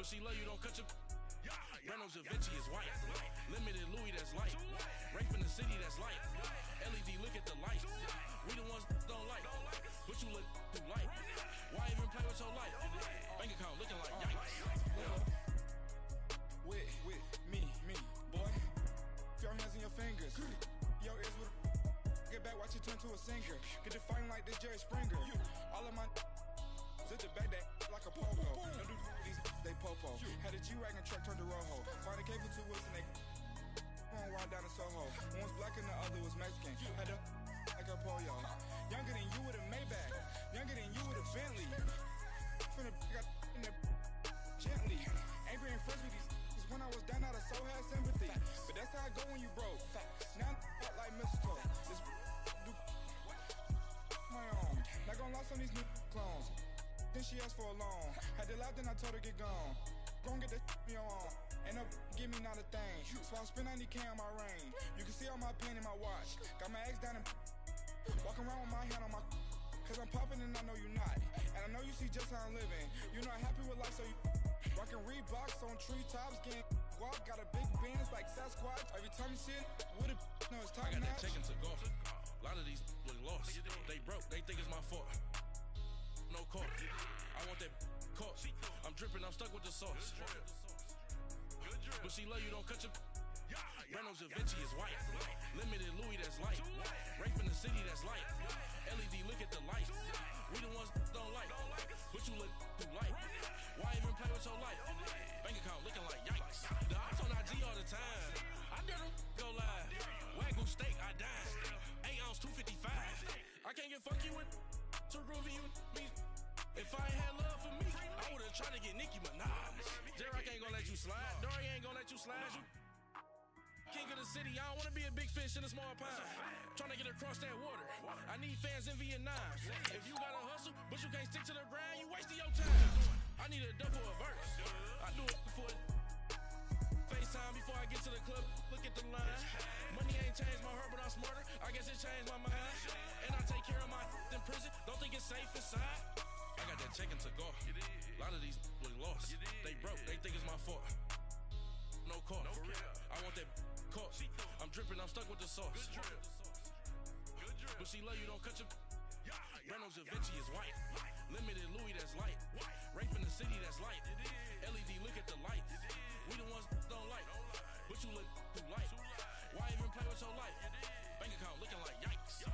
But she love you, don't cut your... Reynolds Da Vinci is white. Limited Louis, that's light. Rape in the city, that's light. LED, look at the light. We the ones don't like. But you look too light. Why even play with your life? Bank account looking like yikes. With me, boy. Your hands and your fingers. Your ears with get back, watch you turn to a singer. Get the fighting like this Jerry Springer. All of my sit the back that like a pogo. Don't do these, they popo. Had a G-Wagon truck turned to Rojo. Find a cable 2 wheels and they on wild down in Soho. One was black and the other was Mexican. Had a like a pollo. Younger than you with a Maybach. Younger than you with a Bentley. Finna got in the gently. Angry and friends with these when I was down out of soul had sympathy. But that's how I go when you broke. Now I'm like mistletoe. This do my own. Not gonna lost on these new clones. Then she asked for a loan. Had to laugh, then I told her get gone. Gon' get that me on. Ain't no give me not a thing. So I spend 90K on my range. You can see all my pain in my watch. Got my ex down and walking around with my hand on my cause I'm popping and I know you not. And I know you see just how I'm living. You're not happy with life, so you rockin' Reeboks on treetops, getting guap. Got a big Benz like Sasquatch. Every time you see it, with a no, it's top I got notch. that check into golf. A lot of these look lost. They broke, they think it's my fault. No caught. I want that caught. I'm dripping, I'm stuck with the sauce. But she love you, don't cut your... Reynolds Da Vinci is white. Limited Louis, that's light. Rape in the city, that's light. LED, look at the light. We the ones don't like. But you look too light. Why even play with your life? Bank account looking like yikes. The ops on IG all the time. I dare them go live. Wagyu steak, I died. 8 ounce, 255. I can't get funky with too groovy you me. If I ain't had love for me, I would've tried to get Nicki Minaj. J-Rock ain't gonna let you slide. Dory ain't gonna let you slide. You king of the city, I don't wanna be a big fish in a small pond. Trying to get across that water. I need fans in Vietnam. If you gotta hustle, but you can't stick to the grind, you wasting your time. I need a dub for a verse. I do it for FaceTime before I get to the club. Look at the line. Money ain't changed my heart, but I'm smarter. I guess it changed my mind. And I take care of my in prison. Don't think it's safe inside. I got that check into golf. A lot of these look lost. They broke, they think it's my fault. No caught. I want that caught. I'm dripping, I'm stuck with the sauce. But she love you, don't cut your... Reynolds Da Vinci is white. Limited Louis, that's light. Rape in the city, that's light. LED, look at the light. We the ones don't like. But you look too light. Why even play with your life? Bank account looking like yikes.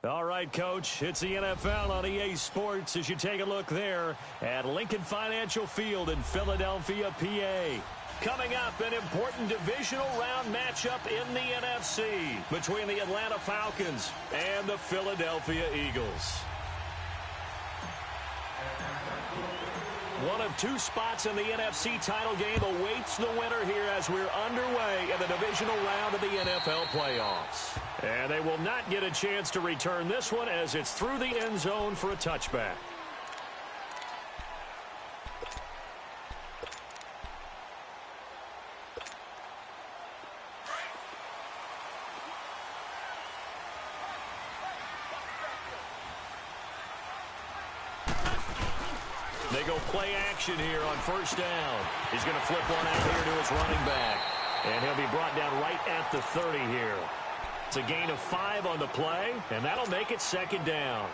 All right, Coach, it's the NFL on EA Sports as you take a look there at Lincoln Financial Field in Philadelphia, PA. Coming up, an important divisional round matchup in the NFC between the Atlanta Falcons and the Philadelphia Eagles. One of two spots in the NFC title game awaits the winner here as we're underway in the divisional round of the NFL playoffs. And they will not get a chance to return this one as it's through the end zone for a touchback. They go play action here on first down. He's going to flip one out here to his running back. And he'll be brought down right at the 30 here. It's a gain of 5 on the play, and that'll make it second down.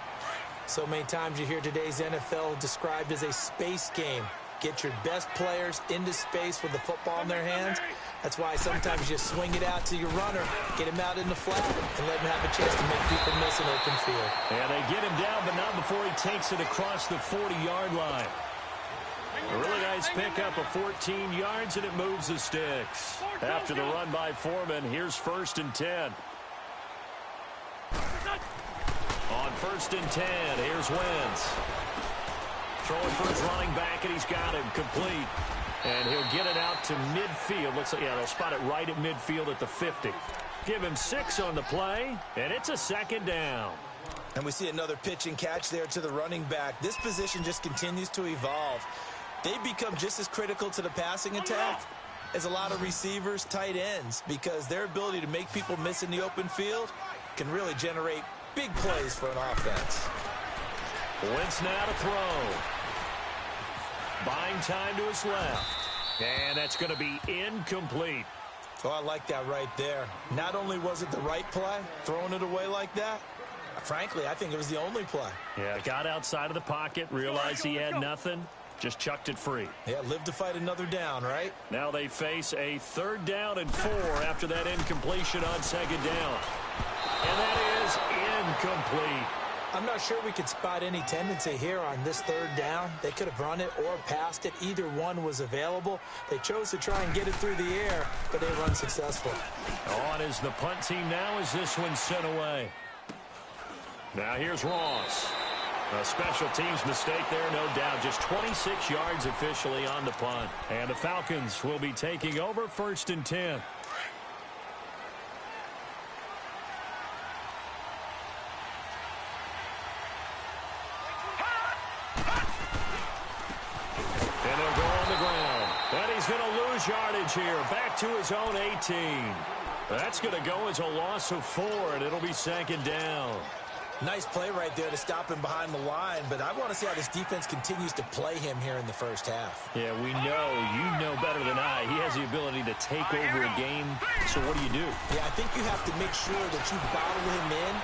So many times you hear today's NFL described as a space game. Get your best players into space with the football in their hands. That's why sometimes you swing it out to your runner, get him out in the flat, and let him have a chance to make people miss an open field. And they get him down, but not before he takes it across the 40-yard line. A really nice pickup of 14 yards, and it moves the sticks. After the run by Foreman, here's 1st and 10. On 1st and 10, here's Wentz. Throwing for his running back, and he's got him complete. And he'll get it out to midfield. Looks like, yeah, they'll spot it right at midfield at the 50. Give him 6 on the play, and it's a second down. And we see another pitch and catch there to the running back. This position just continues to evolve. They become just as critical to the passing attack as a lot of receivers, tight ends, because their ability to make people miss in the open field can really generate big plays for an offense. Wentz now to throw. Buying time to his left. And that's going to be incomplete. Oh, I like that right there. Not only was it the right play, throwing it away like that, frankly, I think it was the only play. Yeah, got outside of the pocket, realized he had nothing, just chucked it free. Yeah, live to fight another down, right? Now they face a 3rd down and 4 after that incompletion on 2nd down. And that is incomplete. I'm not sure we could spot any tendency here on this 3rd down. They could have run it or passed it. Either one was available. They chose to try and get it through the air, but they were unsuccessful. On is the punt team now as this one's sent away. Now here's Ross. A special teams mistake there, no doubt. Just 26 yards officially on the punt. And the Falcons will be taking over 1st and 10. And they'll go on the ground. And he's going to lose yardage here. Back to his own 18. That's going to go as a loss of 4, and it'll be 2nd down. Nice play right there to stop him behind the line, but I want to see how this defense continues to play him here in the 1st half. Yeah, we know, you know better than I. He has the ability to take over a game, so what do you do? Yeah, I think you have to make sure that you bottle him in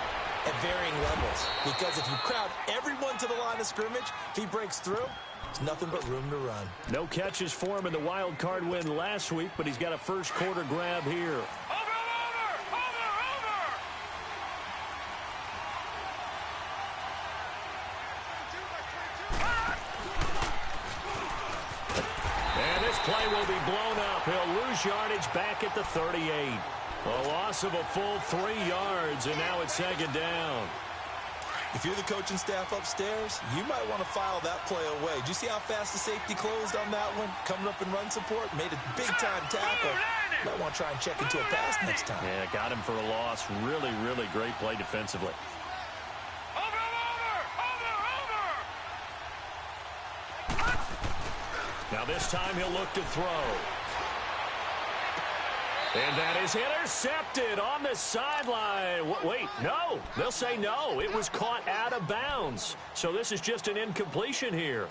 at varying levels, because if you crowd everyone to the line of scrimmage, if he breaks through, there's nothing but room to run. No catches for him in the wild card win last week, but he's got a 1st quarter grab here. Play will be blown up. He'll lose yardage back at the 38. A loss of a full 3 yards, and now it's 2nd down. If you're the coaching staff upstairs, you might want to file that play away. Did you see how fast the safety closed on that one? Coming up in run support, made a big-time tackle. Might want to try and check into a pass next time. Yeah, got him for a loss. Really, really great play defensively. Now this time he'll look to throw. And that is intercepted on the sideline. Wait, no. They'll say no. It was caught out of bounds. So this is just an incompletion here.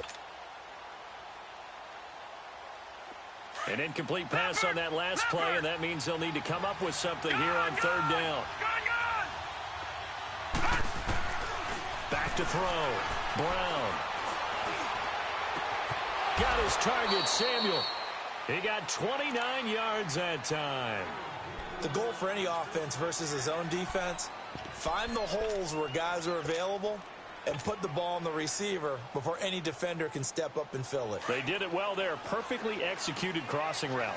An incomplete pass on that last play, and that means they'll need to come up with something here on 3rd down. Back to throw. Brown. Got his target, Samuel. He got 29 yards that time. The goal for any offense versus his own defense, find the holes where guys are available and put the ball on the receiver before any defender can step up and fill it. They did it well there. Perfectly executed crossing route.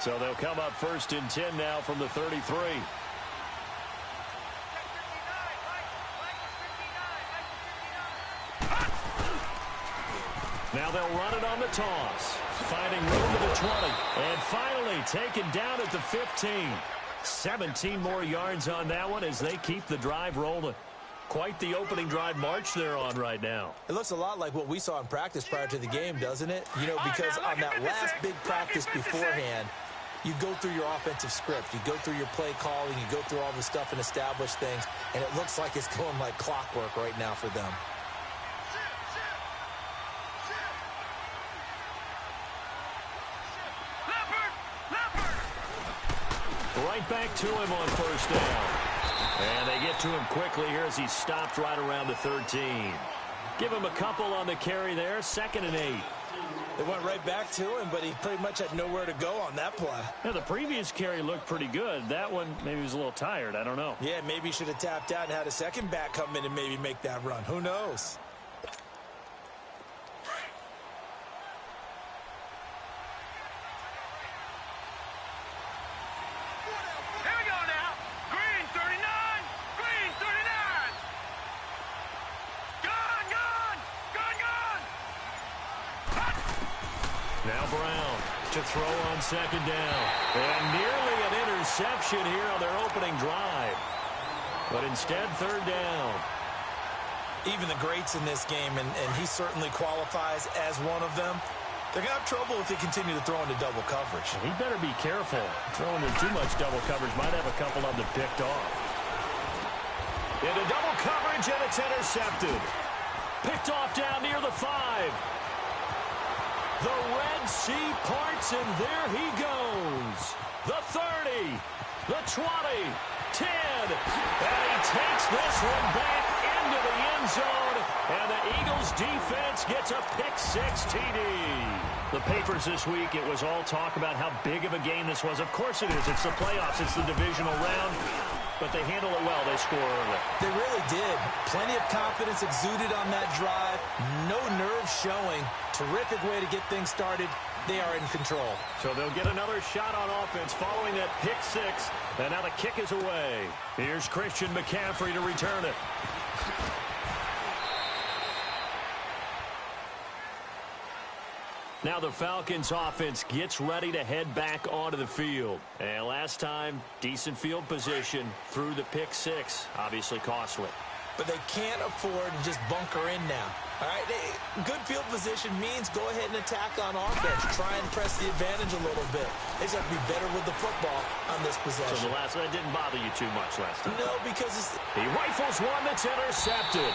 So they'll come up 1st and 10 now from the 33. Now they'll run it on the toss. Finding room to the 20. And finally taken down at the 15. 17 more yards on that one as they keep the drive rolling. Quite the opening drive march they're on right now. It looks a lot like what we saw in practice prior to the game, doesn't it? You know, because on that last big practice beforehand, you go through your offensive script. You go through your play calling. You go through all the stuff and establish things. And it looks like it's going like clockwork right now for them. Right back to him on 1st down. And they get to him quickly here as he stopped right around the 13. Give him a couple on the carry there. 2nd and 8. They went right back to him, but he pretty much had nowhere to go on that play. Now, the previous carry looked pretty good. That one, maybe he was a little tired. I don't know. Yeah, maybe he should have tapped out and had a second back come in and maybe make that run. Who knows? Now Brown to throw on 2nd down. And nearly an interception here on their opening drive. But instead, 3rd down. Even the greats in this game, and he certainly qualifies as one of them, they're going to have trouble if they continue to throw into double coverage. He better be careful. Throwing in too much double coverage might have a couple of them picked off. Into double coverage, and it's intercepted. Picked off down near the 5. The Red Sea parts, and there he goes. The 30, the 20, 10, and he takes this one back into the end zone, and the Eagles defense gets a pick-6 TD. The papers this week, it was all talk about how big of a game this was. Of course it is. It's the playoffs. It's the divisional round. But they handle it well. They score early. They really did. Plenty of confidence exuded on that drive. No nerves showing. Terrific way to get things started. They are in control. So they'll get another shot on offense following that pick-6. And now the kick is away. Here's Christian McCaffrey to return it. Now the Falcons offense gets ready to head back onto the field. And last time, decent field position through the pick-6. Obviously costly. But they can't afford to just bunker in now. All right, good field position means go ahead and attack on offense. Try and press the advantage a little bit. They just have to be better with the football on this possession. So the last one didn't bother you too much last time? No, because he rifles one that's intercepted.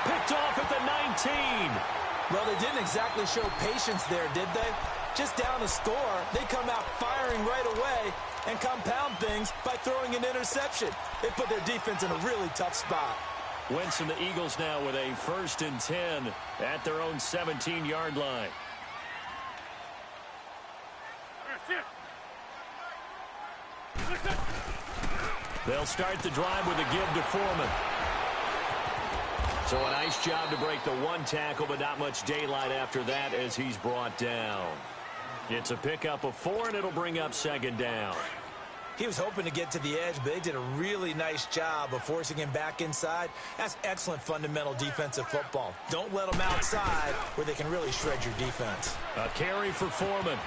Picked off at the 19. Well, they didn't exactly show patience there, did they? Just down a score, they come out firing right away and compound things by throwing an interception. They put their defense in a really tough spot. Wentz and the Eagles now with a 1st and 10 at their own 17-yard line. They'll start the drive with a give to Foreman. So a nice job to break the one tackle, but not much daylight after that as he's brought down. It's a pickup of 4, and it'll bring up 2nd down. He was hoping to get to the edge, but they did a really nice job of forcing him back inside. That's excellent fundamental defensive football. Don't let them outside where they can really shred your defense. A carry for Foreman.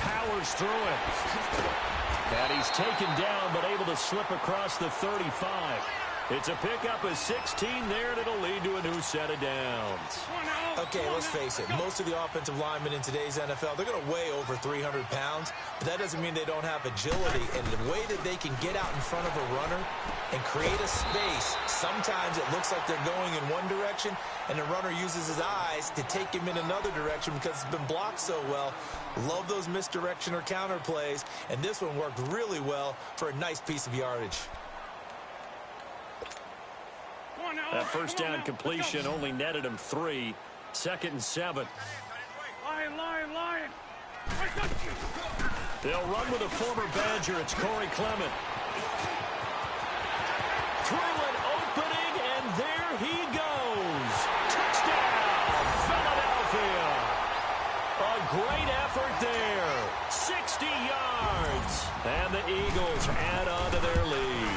Powers through it. And he's taken down, but able to slip across the 35. It's a pickup of 16 there, and it'll lead to a new set of downs. Okay, let's face it. Most of the offensive linemen in today's NFL, they're going to weigh over 300 pounds, but that doesn't mean they don't have agility. And the way that they can get out in front of a runner and create a space, sometimes it looks like they're going in one direction, and the runner uses his eyes to take him in another direction because it's been blocked so well. Love those misdirection or counter plays, and this one worked really well for a nice piece of yardage. That first down completion only netted him 3. 2nd and 7. Lion. They'll run with a former Badger. It's Corey Clement. Through an opening, and there he goes. Touchdown, Philadelphia. A great effort there. 60 yards. And the Eagles add on to their lead.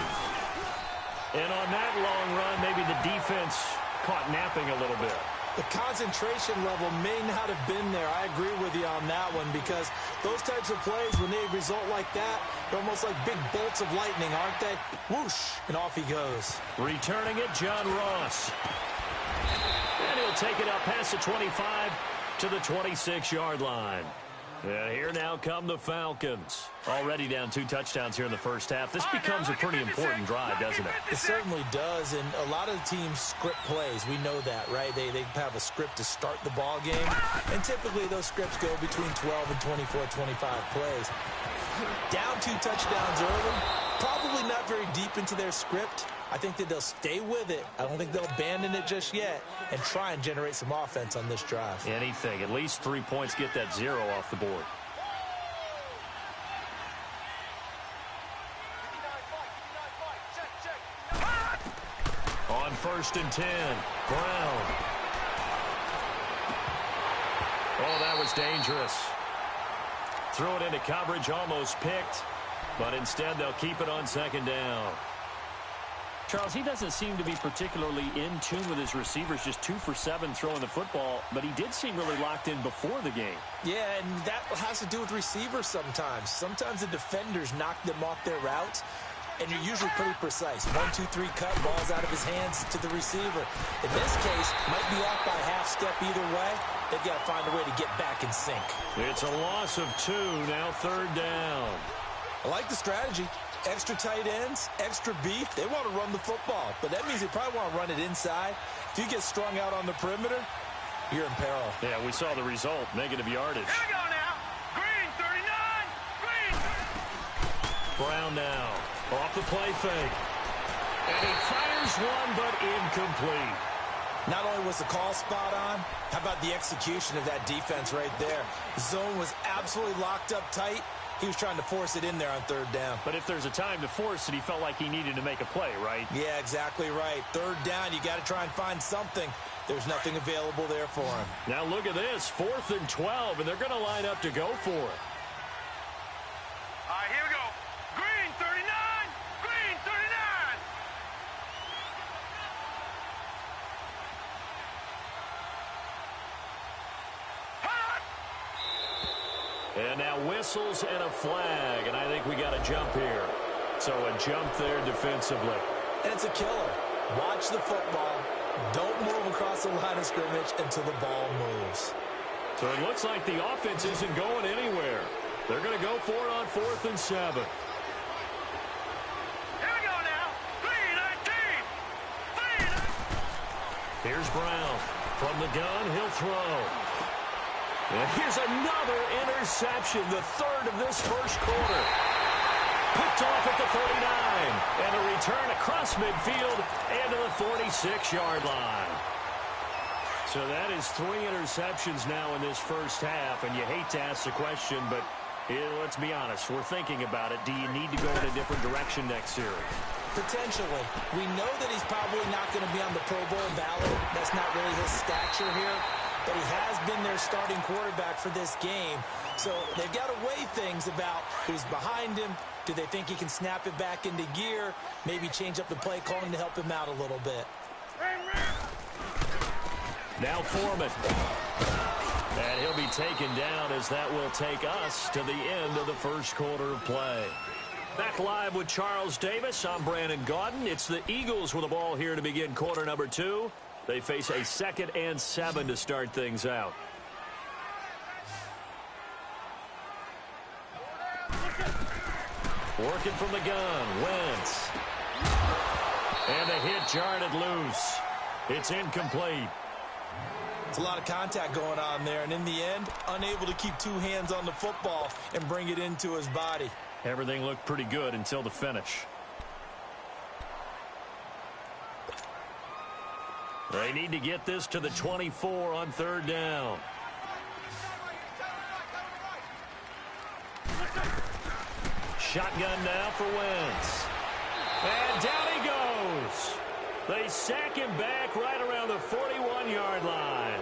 And on that long run, maybe the defense caught napping a little bit. The concentration level may not have been there. I agree with you on that one because those types of plays, when they result like that, they're almost like big bolts of lightning, aren't they? Whoosh, and off he goes. Returning it, John Ross. And he'll take it up past the 25 to the 26-yard line. And here now come the Falcons. Already down 2 touchdowns here in the first half. This becomes a pretty important drive, doesn't it? It certainly does, and a lot of the teams script plays. We know that, right? They have a script to start the ball game, and typically those scripts go between 12 and 24, 25 plays. Down 2 touchdowns early, probably not very deep into their script. I think that they'll stay with it. I don't think they'll abandon it just yet and try and generate some offense on this drive. Anything. At least 3 points, get that 0 off the board. On 1st and 10, Brown. Oh, that was dangerous. Threw it into coverage, almost picked, but instead they'll keep it on 2nd down. Charles, he doesn't seem to be particularly in tune with his receivers, just 2 for 7 throwing the football, but he did seem really locked in before the game. Yeah, and that has to do with receivers sometimes. Sometimes the defenders knock them off their routes. and you're usually pretty precise. 1, 2, 3 cut, ball's out of his hands to the receiver. In this case, might be off by a half step either way. They've got to find a way to get back in sync. It's a loss of 2, now 3rd down. I like the strategy. Extra tight ends, extra beef. They want to run the football, but that means they probably want to run it inside. If you get strung out on the perimeter, you're in peril. Yeah, we saw the result, negative yardage. Here we go now. Green, 39. Green. Brown now, off the play fake. And he fires one, but incomplete. Not only was the call spot on, how about the execution of that defense right there? The zone was absolutely locked up tight. He was trying to force it in there on 3rd down. But if there's a time to force it, he felt like he needed to make a play, right? Yeah, exactly right. 3rd down, you got to try and find something. There's nothing available there for him. Now look at this, 4th and 12, and they're going to line up to go for it. All right, here we go. Green, 39. Green, 39. Hot. And now whistles and a flag, and I think we got a jump here. So a jump there defensively. And it's a killer. Watch the football. Don't move across the line of scrimmage until the ball moves. So it looks like the offense isn't going anywhere. They're going to go for it on 4th and 7. Here we go now. 3-19. 3-19. Here's Brown. From the gun, he'll throw. And here's another interception, the 3rd of this first quarter. Picked off at the 39. And a return across midfield and to the 46-yard line. So that is 3 interceptions now in this first half. And you hate to ask the question, but let's be honest. We're thinking about it. Do you need to go in a different direction next series? Potentially. We know that he's probably not going to be on the Pro Bowl ballot. That's not really his stature here. But he has been their starting quarterback for this game. So they've got to weigh things about who's behind him. Do they think he can snap it back into gear? Maybe change up the play calling to help him out a little bit. Now Foreman. And he'll be taken down as that will take us to the end of the first quarter of play. Back live with Charles Davis. I'm Brandon Gaudin. It's the Eagles with the ball here to begin quarter number 2. They face a 2nd and 7 to start things out. Working from the gun, Wentz. And the hit jarred loose. It's incomplete. It's a lot of contact going on there, and in the end, unable to keep 2 hands on the football and bring it into his body. Everything looked pretty good until the finish. They need to get this to the 24 on 3rd down. Shotgun now for Wentz. And down he goes. They sack him back right around the 41-yard line.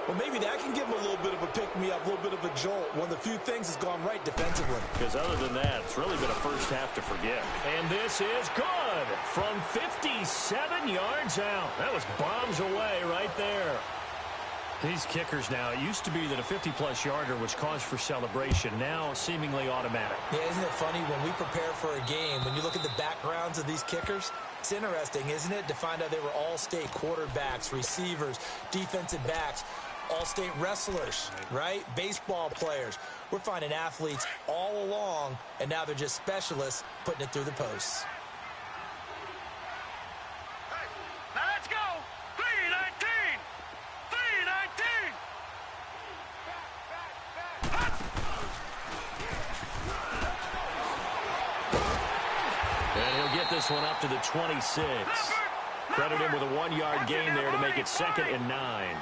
Well, maybe that can give him a little bit of a pick-me-up, a little bit of a jolt. One of the few things that's gone right defensively. Because other than that, it's really been a first half to forget. And this is good from 57 yards out. That was bombs away right there. These kickers now, it used to be that a 50-plus yarder was cause for celebration. Now seemingly automatic. Yeah, isn't it funny when we prepare for a game, when you look at the backgrounds of these kickers, it's interesting, isn't it, to find out they were all-state quarterbacks, receivers, defensive backs, all-state wrestlers, right? Baseball players. We're finding athletes all along, and now they're just specialists putting it through the posts. Now let's go. 3-19. 3-19. And he'll get this one up to the 26. Credit him with a 1-yard gain there to make it 2nd and 9.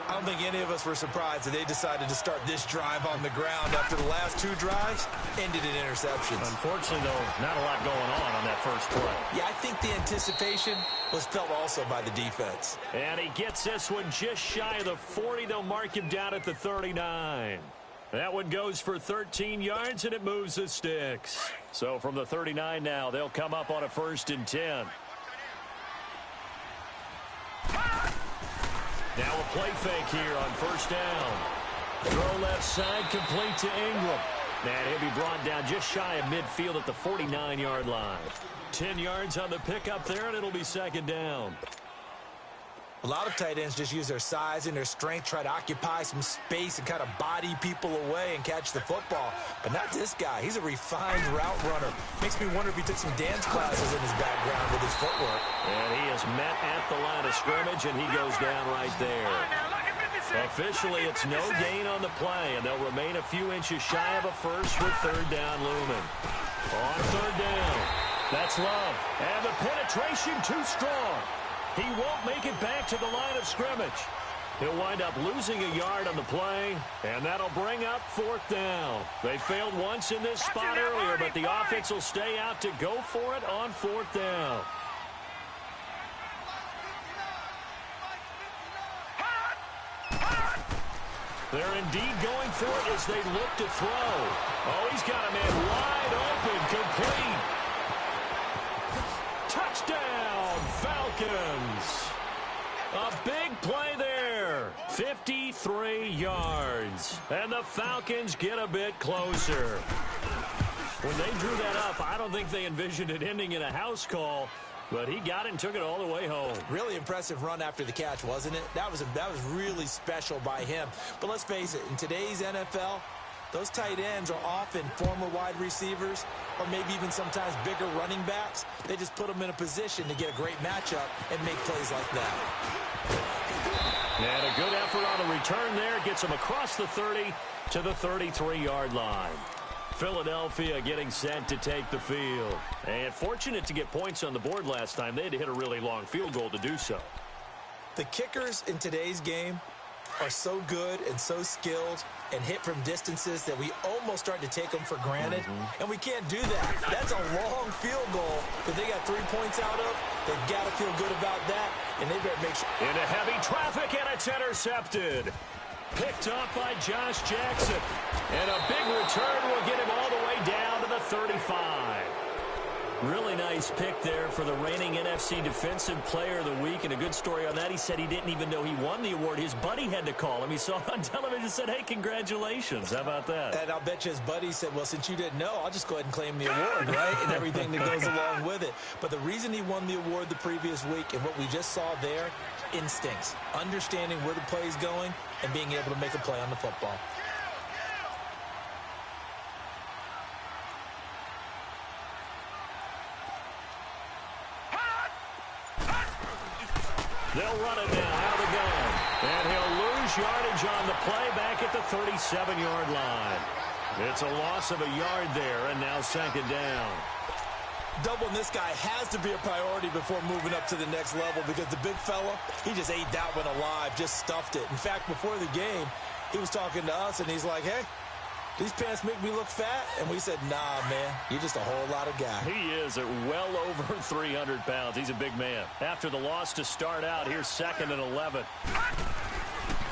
I don't think any of us were surprised that they decided to start this drive on the ground after the last 2 drives ended in interceptions. Unfortunately, though, not a lot going on that first play. Yeah, I think the anticipation was felt also by the defense. And he gets this one just shy of the 40. They'll mark him down at the 39. That one goes for 13 yards, and it moves the sticks. So from the 39 now, they'll come up on a 1st and 10. Now a play fake here on 1st down. Throw left side, complete to Ingram. And he'll be brought down just shy of midfield at the 49-yard line. 10 yards on the pickup there, and it'll be second down. A lot of tight ends just use their size and their strength, try to occupy some space and kind of body people away and catch the football. But not this guy. He's a refined route runner. Makes me wonder if he took some dance classes in his background with his footwork. And he is met at the line of scrimmage, and he goes down right there. Officially, it's no gain on the play, and they'll remain a few inches shy of a first with third down looming. On third down, that's Love. And the penetration too strong. He won't make it back to the line of scrimmage. He'll wind up losing a yard on the play, and that'll bring up fourth down. They failed once in this spot earlier, but the offense will stay out to go for it on fourth down. They're indeed going for it as they look to throw. Oh, he's got a man wide open, complete. Touchdown, Falcons. A big play there. 53 yards. And the Falcons get a bit closer. When they drew that up, I don't think they envisioned it ending in a house call. But he got it and took it all the way home. Really impressive run after the catch, wasn't it? That was really special by him. But let's face it, in today's NFL, those tight ends are often former wide receivers or maybe even sometimes bigger running backs. They just put them in a position to get a great matchup and make plays like that. And a good effort on the return there. Gets him across the 30 to the 33-yard line. Philadelphia getting set to take the field. And fortunate to get points on the board last time. They had to hit a really long field goal to do so. The kickers in today's game are so good and so skilled and hit from distances that we almost start to take them for granted. And we can't do that. That's a long field goal that they got 3 points out of. They've got to feel good about that, and they better make sure. Into heavy traffic, and it's intercepted. Picked up by Josh Jackson. And a big return will get him all the way down to the 35. Really nice pick there for the reigning NFC Defensive Player of the Week. And a good story on that, he said he didn't even know he won the award. His buddy had to call him. He saw it on television and said, hey, congratulations. How about that? And I'll bet you his buddy said, well, since you didn't know, I'll just go ahead and claim the award, right? And everything that goes along with it. But the reason he won the award the previous week and what we just saw there, instincts, understanding where the play is going and being able to make a play on the football. They'll run it now out of the gun. And he'll lose yardage on the play back at the 37-yard line. It's a loss of a yard there, and now second down. Doubling this guy has to be a priority before moving up to the next level because the big fella, he just ate that one alive, just stuffed it. In fact, before the game, he was talking to us, and he's like, hey, these pants make me look fat? And we said, nah, man, you're just a whole lot of guy. He is at well over 300 pounds. He's a big man. After the loss to start out, here's 2nd and 11.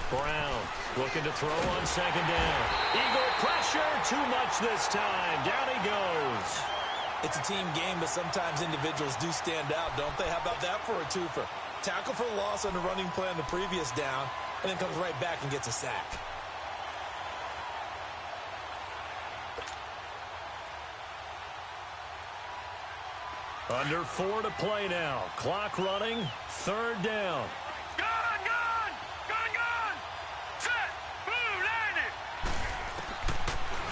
Brown looking to throw on second down. Eagle pressure, too much this time. Down he goes. It's a team game, but sometimes individuals do stand out, don't they? How about that for a twofer? Tackle for the loss on the running play on the previous down, and then comes right back and gets a sack. Under 4 to play now. Clock running. Third down. Gun! Set! Boom! Landed!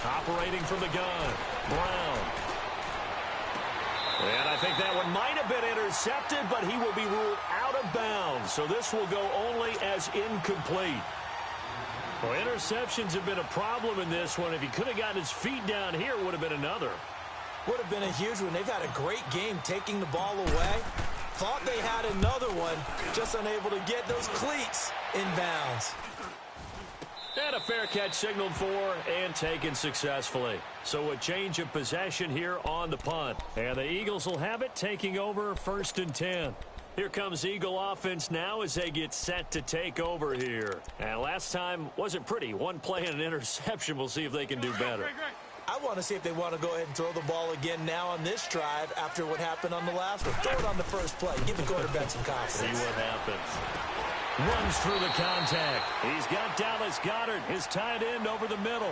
Operating from the gun. Brown. And I think that one might have been intercepted, but he will be ruled out of bounds. So this will go only as incomplete. Well, interceptions have been a problem in this one. If he could have gotten his feet down here, it would have been another. Would have been a huge one. They've had a great game taking the ball away. Thought they had another one, just unable to get those cleats in bounds. And a fair catch signaled for and taken successfully. So a change of possession here on the punt. And the Eagles will have it, taking over 1st and 10. Here comes Eagle offense now as they get set to take over here. And last time wasn't pretty. One play and an interception. We'll see if they can do better. I want to see if they want to go ahead and throw the ball again now on this drive after what happened on the last one. Throw it on the first play. Give the quarterback some confidence. See what happens. Runs through the contact. He's got Dallas Goedert, his tight end, over the middle.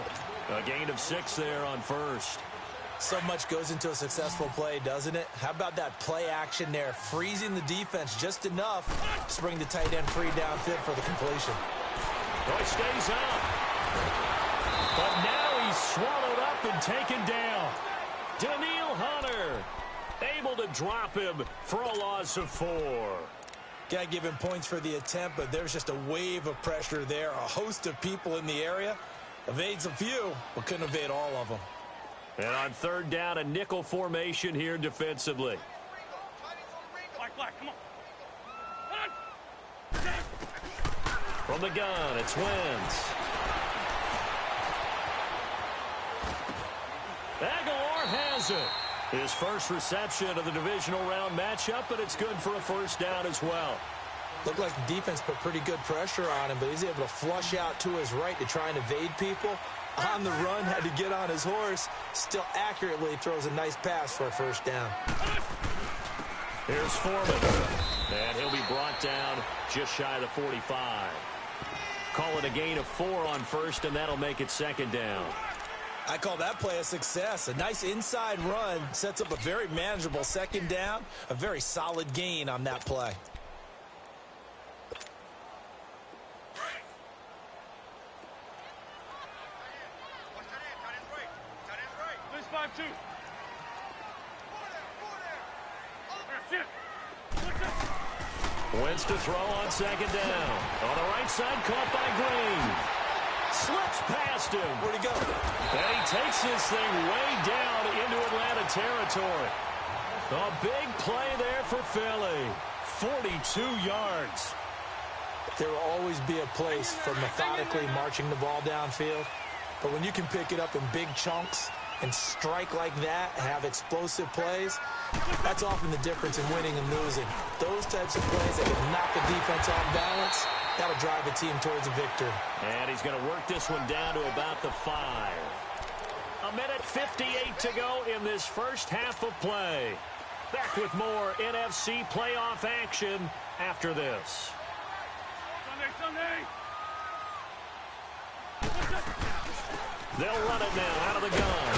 A gain of 6 there on first. So much goes into a successful play, doesn't it? How about that play action there? Freezing the defense just enough to bring the tight end free downfield for the completion. Roy stays up. But now he's swallowed up and taken down. Daniil Hunter able to drop him for a loss of 4. Got to give him points for the attempt, but there's just a wave of pressure there. A host of people in the area. Evades a few, but couldn't evade all of them. And on third down, a nickel formation here defensively. Come on. From the gun, it's Wentz. Aguilar has it. His first reception of the divisional round matchup, but it's good for a first down as well. Looked like the defense put pretty good pressure on him, but he's able to flush out to his right to try and evade people. On the run, had to get on his horse. Still accurately throws a nice pass for a first down. Here's Foreman. And he'll be brought down just shy of the 45. Call it a gain of 4 on first, and that'll make it second down. I call that play a success. A nice inside run sets up a very manageable second down. A very solid gain on that play. Wentz to throw on second down. On the right side, caught by Green. Slips past him. Where'd he go? And he takes this thing way down into Atlanta territory. A big play there for Philly. 42 yards. There will always be a place for methodically marching the ball downfield. But when you can pick it up in big chunks and strike like that, have explosive plays, that's often the difference in winning and losing. Those types of plays that can knock a defense off balance, that'll drive a team towards a victory. And he's going to work this one down to about the 5. A minute 58 to go in this first half of play. Back with more NFC playoff action after this. Sunday. They'll run it now out of the gun.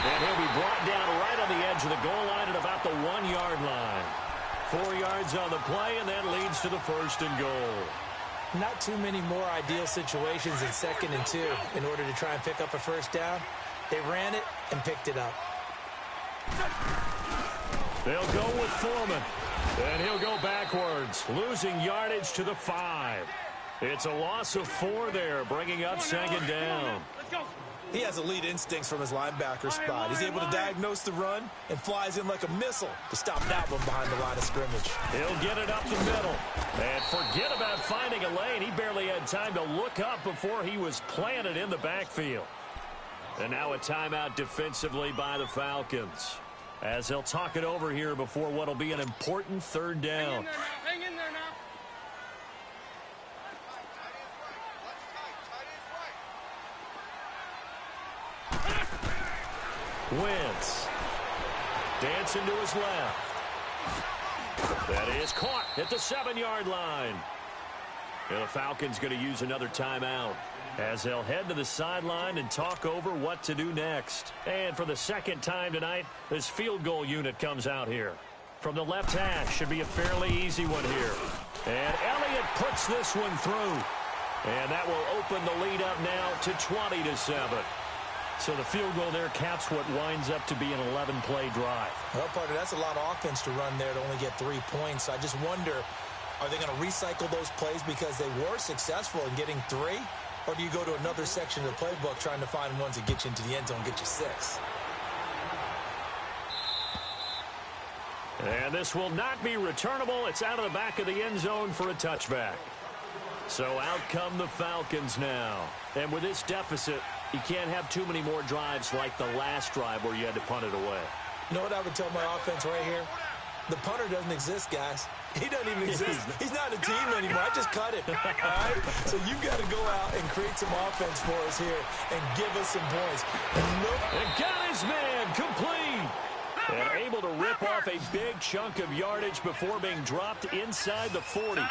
And he'll be brought down right on the edge of the goal line at about the 1-yard line. 4 yards on the play, and that leads to the first and goal. Not too many more ideal situations in 2nd and 2 in order to try and pick up a first down. They ran it and picked it up. They'll go with Foreman. And he'll go backwards, losing yardage to the 5. It's a loss of 4 there, bringing up second down. He has elite instincts from his linebacker spot. He's able to diagnose the run and flies in like a missile to stop that one behind the line of scrimmage. He'll get it up the middle. And forget about finding a lane. He barely had time to look up before he was planted in the backfield. And now a timeout defensively by the Falcons, as they'll talk it over here before what will be an important third down. Hang in there now. Wentz. Dancing to his left. That is caught at the 7-yard line. And the Falcons going to use another timeout as they'll head to the sideline and talk over what to do next. And for the second time tonight, this field goal unit comes out here. From the left hash, should be a fairly easy one here. And Elliott puts this one through. And that will open the lead up now to 20-7. So the field goal there caps what winds up to be an 11-play drive. Well, partner, that's a lot of offense to run there to only get 3 points. I just wonder, are they going to recycle those plays because they were successful in getting 3? Or do you go to another section of the playbook trying to find ones that get you into the end zone and get you 6? And this will not be returnable. It's out of the back of the end zone for a touchback. So out come the Falcons now. And with this deficit, you can't have too many more drives like the last drive where you had to punt it away. You know what I would tell my offense right here? The punter doesn't exist, guys. He doesn't even exist. He's not a team anymore. I just cut him. All right? So you've got to go out and create some offense for us here and give us some points. And got his man complete. And able to rip off a big chunk of yardage before being dropped inside the 40.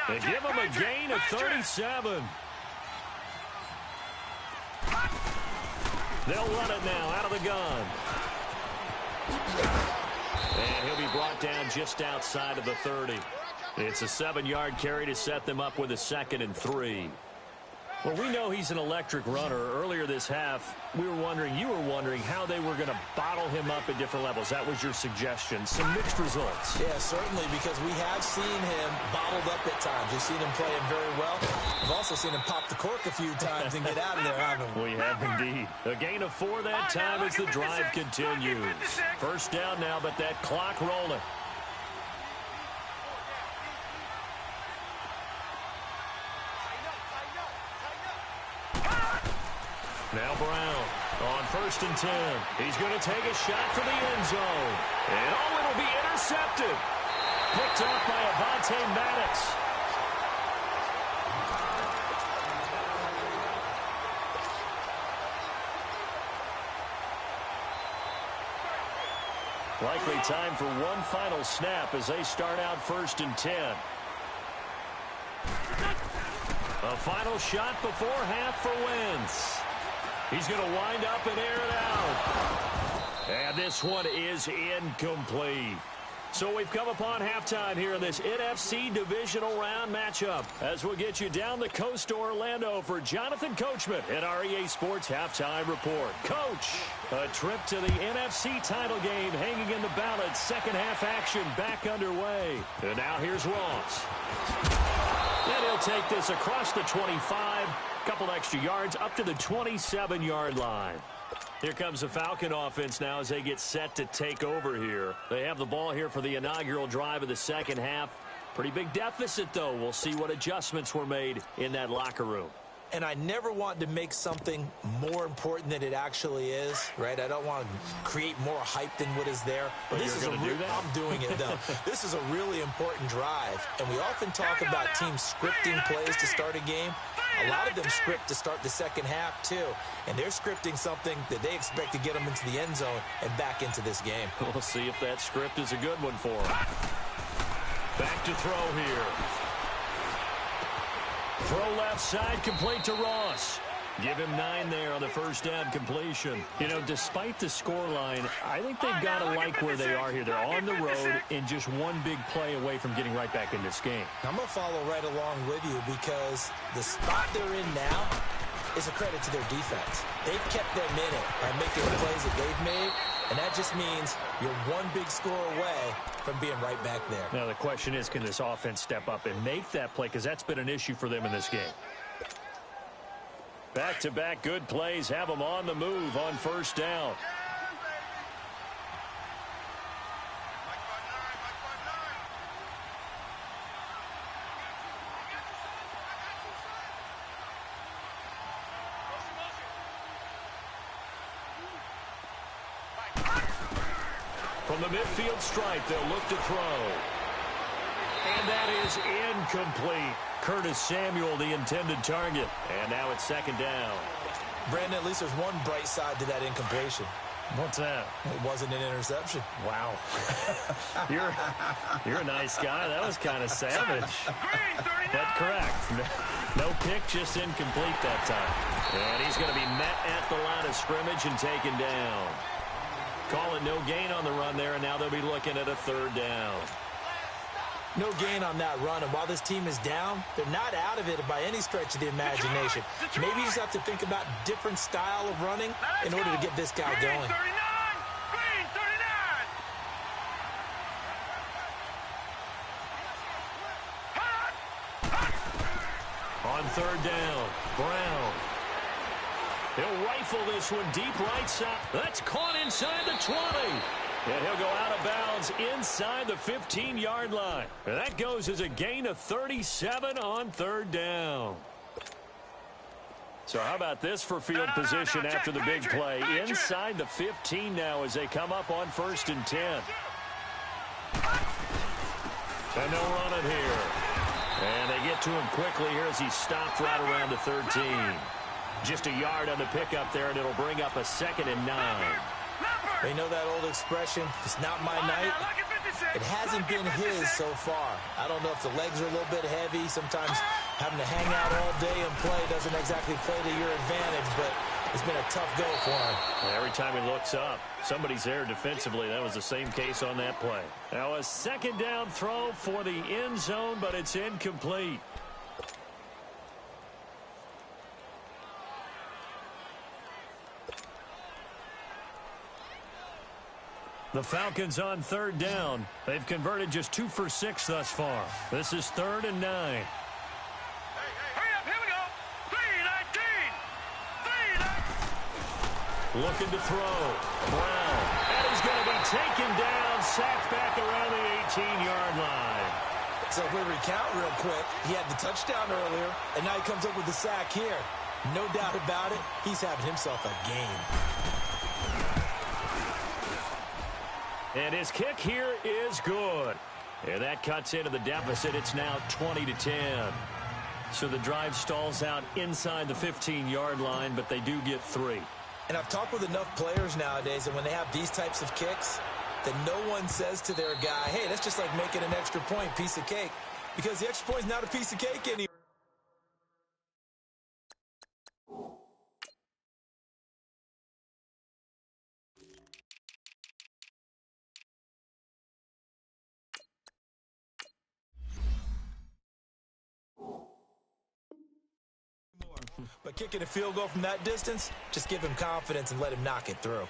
They give him a gain of 37. They'll run it now out of the gun. And he'll be brought down just outside of the 30. It's a 7-yard carry to set them up with a 2nd and 3. Well, we know he's an electric runner. Earlier this half, you were wondering how they were going to bottle him up at different levels. That was your suggestion. Some mixed results. Yeah, certainly, because we have seen him bottled up at times. We've seen him play him very well. We've also seen him pop the cork a few times and get out of there, haven't we? We have indeed. A gain of 4 that time as the drive continues. First down now, but that clock rolling. Now Brown on 1st and 10. He's going to take a shot for the end zone. And it'll be intercepted. Picked off by Avonte Maddox. Likely time for one final snap as they start out 1st and 10. A final shot before half for Wentz. He's going to wind up and air it out. And this one is incomplete. So we've come upon halftime here in this NFC divisional round matchup as we'll get you down the coast to Orlando for Jonathan Coachman at our EA Sports Halftime Report. Coach, a trip to the NFC title game hanging in the balance. Second half action back underway. And now here's Ross. And he'll take this across the 25. Couple extra yards up to the 27-yard line. Here comes the Falcon offense now as they get set to take over here. They have the ball here for the inaugural drive of the second half. Pretty big deficit, though. We'll see what adjustments were made in that locker room. And I never want to make something more important than it actually is, right? I don't want to create more hype than what is there. But this is I'm doing it, though. This is a really important drive. And we often talk about teams scripting plays to start a game. A lot of them script to start the second half, too. And they're scripting something that they expect to get them into the end zone and back into this game. We'll see if that script is a good one for them. Back to throw here. Throw left side, complete to Ross. Give him 9 there on the first down completion. You know, despite the scoreline, I think they've got to like where they are here. They're on the road and just one big play away from getting right back in this game. I'm going to follow right along with you because the spot they're in now is a credit to their defense. They've kept them in it by making the plays that they've made, and that just means you're one big score away from being right back there. Now, the question is, can this offense step up and make that play? Because that's been an issue for them in this game. Back-to-back good plays have them on the move on first down. From the midfield stripe, they'll look to throw. And that is incomplete. Curtis Samuel, the intended target. And now it's second down. Brandon, at least there's one bright side to that incompletion. What's that? It wasn't an interception. Wow. You're a nice guy. That was kind of savage. But correct. No pick, just incomplete that time. And he's going to be met at the line of scrimmage and taken down. Calling no gain on the run there, and now they'll be looking at a third down. No gain on that run, and while this team is down, they're not out of it by any stretch of the imagination. Maybe you just have to think about different style of running in order to get this guy going. On third down, Brown. He'll rifle this one deep right side. That's caught inside the 20. And he'll go out of bounds inside the 15-yard line. And that goes as a gain of 37 on third down. So how about this for field position after the big play? Inside the 15 now as they come up on 1st and 10. And they'll run it here. And they get to him quickly here as he stopped right around the 13. Just a yard on the pickup there, and it'll bring up a 2nd and 9. They know that old expression, it's not my night. It hasn't been his so far. I don't know if the legs are a little bit heavy. Sometimes having to hang out all day and play doesn't exactly play to your advantage, but it's been a tough go for him. Every time he looks up, somebody's there defensively. That was the same case on that play. Now a second down throw for the end zone, but it's incomplete. The Falcons on third down. They've converted just 2 for 6 thus far. This is 3rd and 9. Hurry up, here we go. 3-19. Looking to throw. Brown. And he's going to be taken down, sacked back around the 18-yard line. So if we recount real quick, he had the touchdown earlier, and now he comes up with the sack here. No doubt about it, he's having himself a game. And his kick here is good. And that cuts into the deficit. It's now 20-10. So the drive stalls out inside the 15-yard line, but they do get 3. And I've talked with enough players nowadays that when they have these types of kicks, that no one says to their guy, hey, that's just like making an extra point, piece of cake. Because the extra point is not a piece of cake anymore. But kicking a field goal from that distance, just give him confidence and let him knock it through.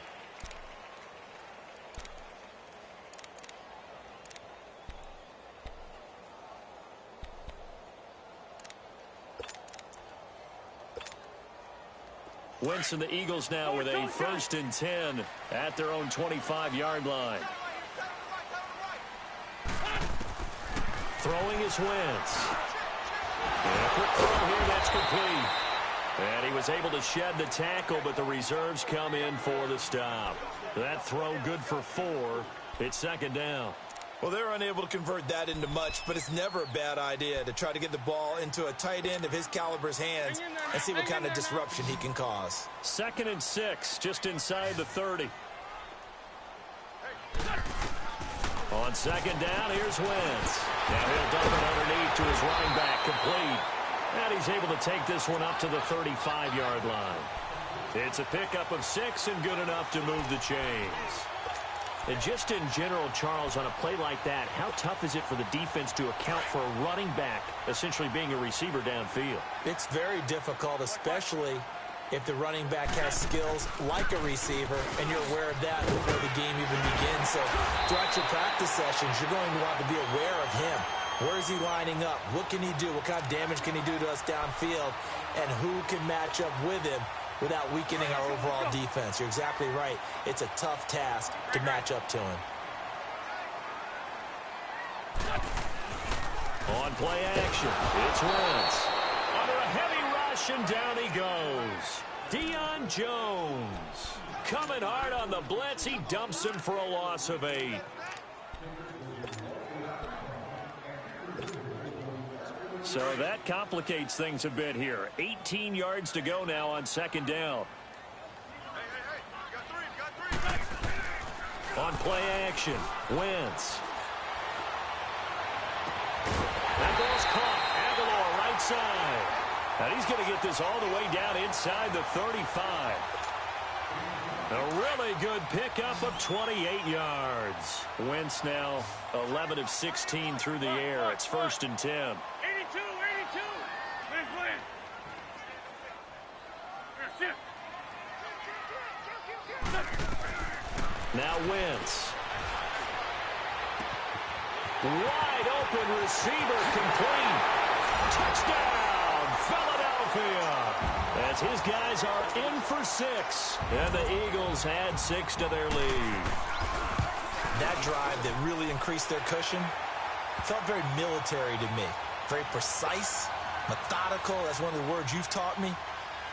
Wentz and the Eagles now with a 1st and 10 at their own 25-yard line. Throwing is Wentz. And a quick throw here, that's complete. And he was able to shed the tackle, but the reserves come in for the stop. That throw good for 4. It's 2nd down. Well, they're unable to convert that into much, but it's never a bad idea to try to get the ball into a tight end of his caliber's hands and see what kind of disruption he can cause. 2nd and 6, just inside the 30. On 2nd down, here's Wentz. Now he'll dump it underneath to his running back, complete. And he's able to take this one up to the 35-yard line. It's a pickup of 6 and good enough to move the chains. And just in general, Charles, on a play like that, how tough is it for the defense to account for a running back essentially being a receiver downfield? It's very difficult, especially if the running back has skills like a receiver, and you're aware of that before the game even begins. So throughout your practice sessions, you're going to want to be aware of him. Where is he lining up? What can he do? What kind of damage can he do to us downfield? And who can match up with him without weakening our overall defense? You're exactly right. It's a tough task to match up to him. On play action, it's Wentz. Under a heavy rush, and down he goes. Deion Jones coming hard on the blitz. He dumps him for a loss of 8. So that complicates things a bit here. 18 yards to go now on 2nd down. On play action, Wentz. That ball's caught. Aguilar right side. And he's going to get this all the way down inside the 35. A really good pickup of 28 yards. Wentz now 11 of 16 through the air. It's 1st and 10. Now Wentz. Wide open receiver, complete. Touchdown, Philadelphia. As his guys are in for 6. And the Eagles add 6 to their lead. That drive that really increased their cushion felt very military to me. Very precise, methodical. That's one of the words you've taught me.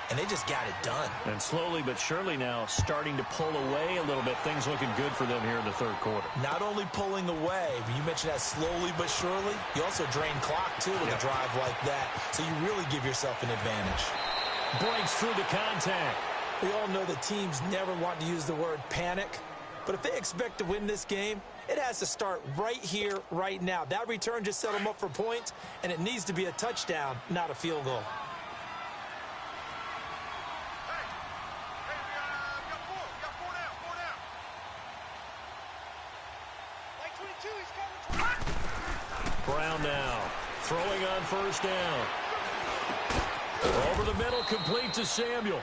And they just got it done. And slowly but surely now starting to pull away a little bit. Things looking good for them here in the 3rd quarter. Not only pulling away, but you mentioned that slowly but surely. You also drain clock, too, with a drive like that. So you really give yourself an advantage. Breaks through the contact. We all know that teams never want to use the word panic. But if they expect to win this game, It has to start right here, right now. That return just set them up for points, and it needs to be a touchdown, not a field goal. Brown now throwing on first down. Over the middle, complete to Samuel.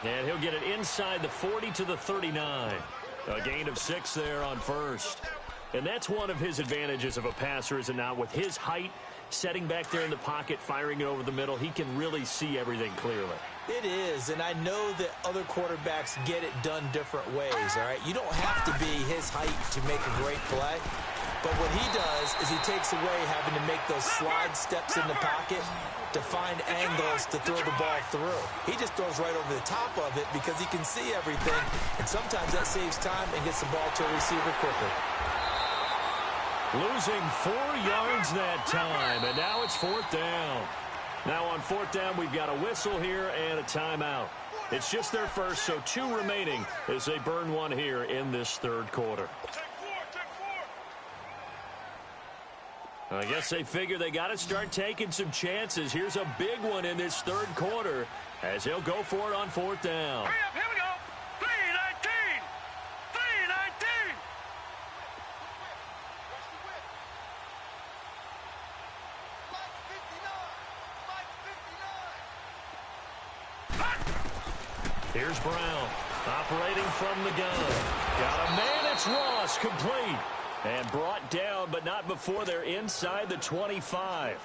And he'll get it inside the 40 to the 39. A gain of 6 there on first. And that's one of his advantages of a passer, is it not? With his height, setting back there in the pocket, firing it over the middle, he can really see everything clearly. It is, and I know that other quarterbacks get it done different ways, all right? You don't have to be his height to make a great play. But what he does is he takes away having to make those slide steps in the pocket to find angles to throw the ball through. He just throws right over the top of it because he can see everything, and sometimes that saves time and gets the ball to a receiver quicker. Losing 4 yards that time, and now it's 4th down. Now on 4th down, we've got a whistle here and a timeout. It's just their first, so 2 remaining as they burn one here in this 3rd quarter. I guess they figure they got to start taking some chances. Here's a big one in this 3rd quarter as he'll go for it on 4th down. Hurry up, here we go. 3-19. 3-19. Here's Brown operating from the gun. Got a man, it's Ross, complete. And brought down, but not before they're inside the 25.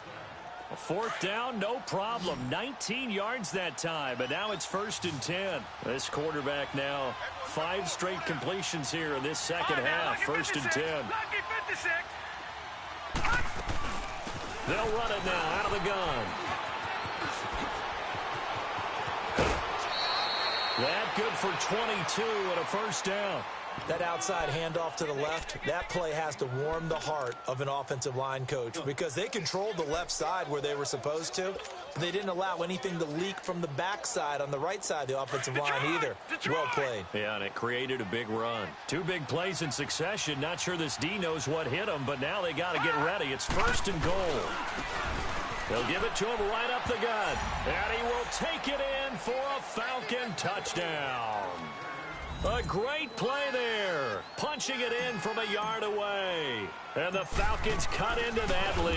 A 4th down, no problem. 19 yards that time, but now it's 1st and 10. This quarterback now, 5 straight completions here in this second half. 1st and 10. They'll run it now out of the gun. That good for 22 and a 1st down. That outside handoff to the left, that play has to warm the heart of an offensive line coach because they controlled the left side where they were supposed to, but they didn't allow anything to leak from the backside on the right side of the offensive line either. Well played. Yeah, and it created a big run. 2 big plays in succession. Not sure this D knows what hit him, but now they got to get ready. It's 1st and goal. They'll give it to him right up the gut, and he will take it in for a Falcon touchdown. A great play there. Punching it in from a yard away. And the Falcons cut into that lead.